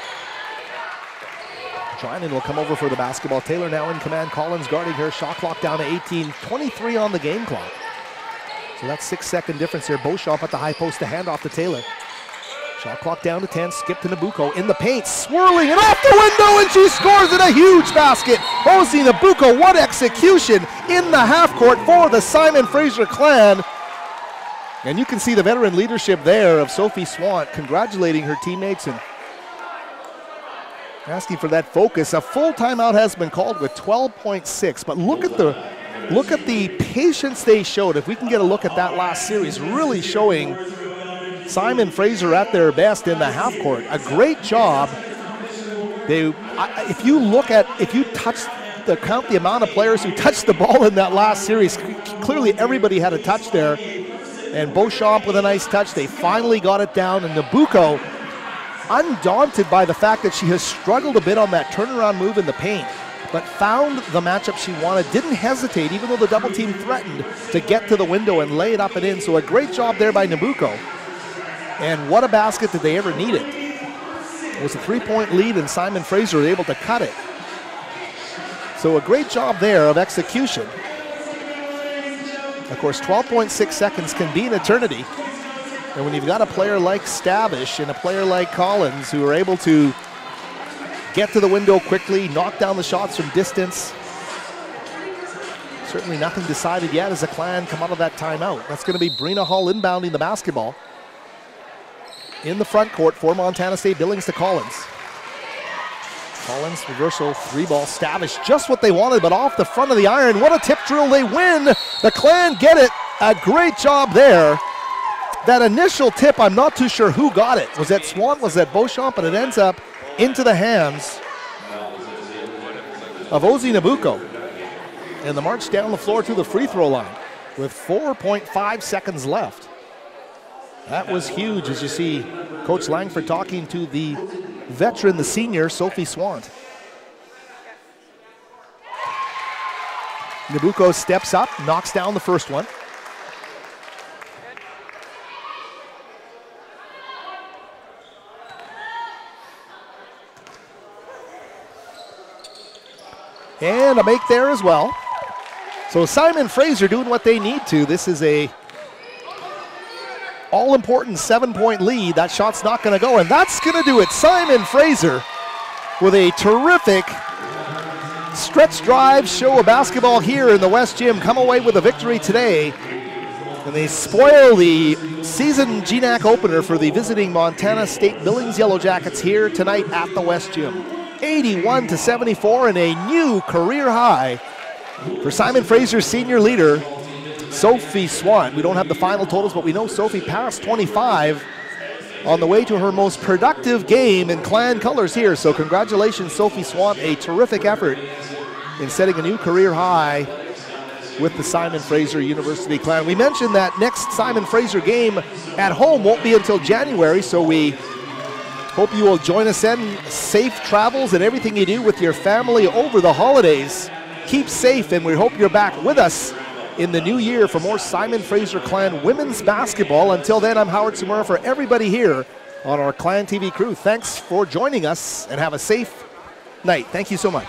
Drynan will come over for the basketball. Taylor now in command. Collins guarding her. Shot clock down to 18. 23 on the game clock. So that's 6-second difference here. Beauchamp at the high post to hand off to Taylor. Shot clock down to 10. Skip to Nabucco in the paint. Swirling and off the window, and she scores in a huge basket. Rosie Nabucco, what execution in the half court for the Simon Fraser clan. And you can see the veteran leadership there of Sophie Swant congratulating her teammates and asking for that focus. A full timeout has been called with 12.6, but look at the patience they showed. If we can get a look at that last series, really showing Simon Fraser at their best in the half court. A great job. If you count the amount of players who touched the ball in that last series, clearly everybody had a touch there. And Beauchamp with a nice touch. They finally got it down, and Nabucco, undaunted by the fact that she has struggled a bit on that turnaround move in the paint, but found the matchup she wanted, didn't hesitate, even though the double team threatened, to get to the window and lay it up and in. So a great job there by Nabucco. And what a basket did they ever need it. It was a 3-point lead, and Simon Fraser was able to cut it. So a great job there of execution. Of course, 12.6 seconds can be an eternity. And when you've got a player like Stavish and a player like Collins who are able to get to the window quickly, knock down the shots from distance, certainly nothing decided yet as the Clan come out of that timeout. That's going to be Brina Hall inbounding the basketball. In the front court for Montana State, Billings to Collins. Collins, reversal, 3-ball. Stavish, just what they wanted, but off the front of the iron. What a tip drill, they win. The Clan get it. A great job there. That initial tip, I'm not too sure who got it. Was that Swan? Was that Beauchamp? And it ends up into the hands of Ozzy Nabucco. And the march down the floor to the free throw line with 4.5 seconds left. That was huge, as you see Coach Langford talking to the veteran, the senior, Sophie Swant. Nabucco steps up, knocks down the first one. And a make there as well. So Simon Fraser doing what they need to. This is a all-important 7-point lead. That shot's not going to go, and that's going to do it. Simon Fraser with a terrific stretch drive show of basketball here in the West Gym. Come away with a victory today, and they spoil the season GNAC opener for the visiting Montana State Billings Yellowjackets here tonight at the West Gym. 81-74, and a new career high for Simon Fraser's senior leader, Sophie Swant. We don't have the final totals, but we know Sophie passed 25 on the way to her most productive game in Clan colors here. So congratulations, Sophie Swant, a terrific effort in setting a new career high with the Simon Fraser University Clan. We mentioned that next Simon Fraser game at home won't be until January, so we hope you will join us then. Safe travels and everything you do with your family over the holidays. Keep safe, and we hope you're back with us in the new year for more Simon Fraser Clan women's basketball. Until then, I'm Howard Sumura for everybody here on our Clan TV crew. Thanks for joining us, and have a safe night. Thank you so much.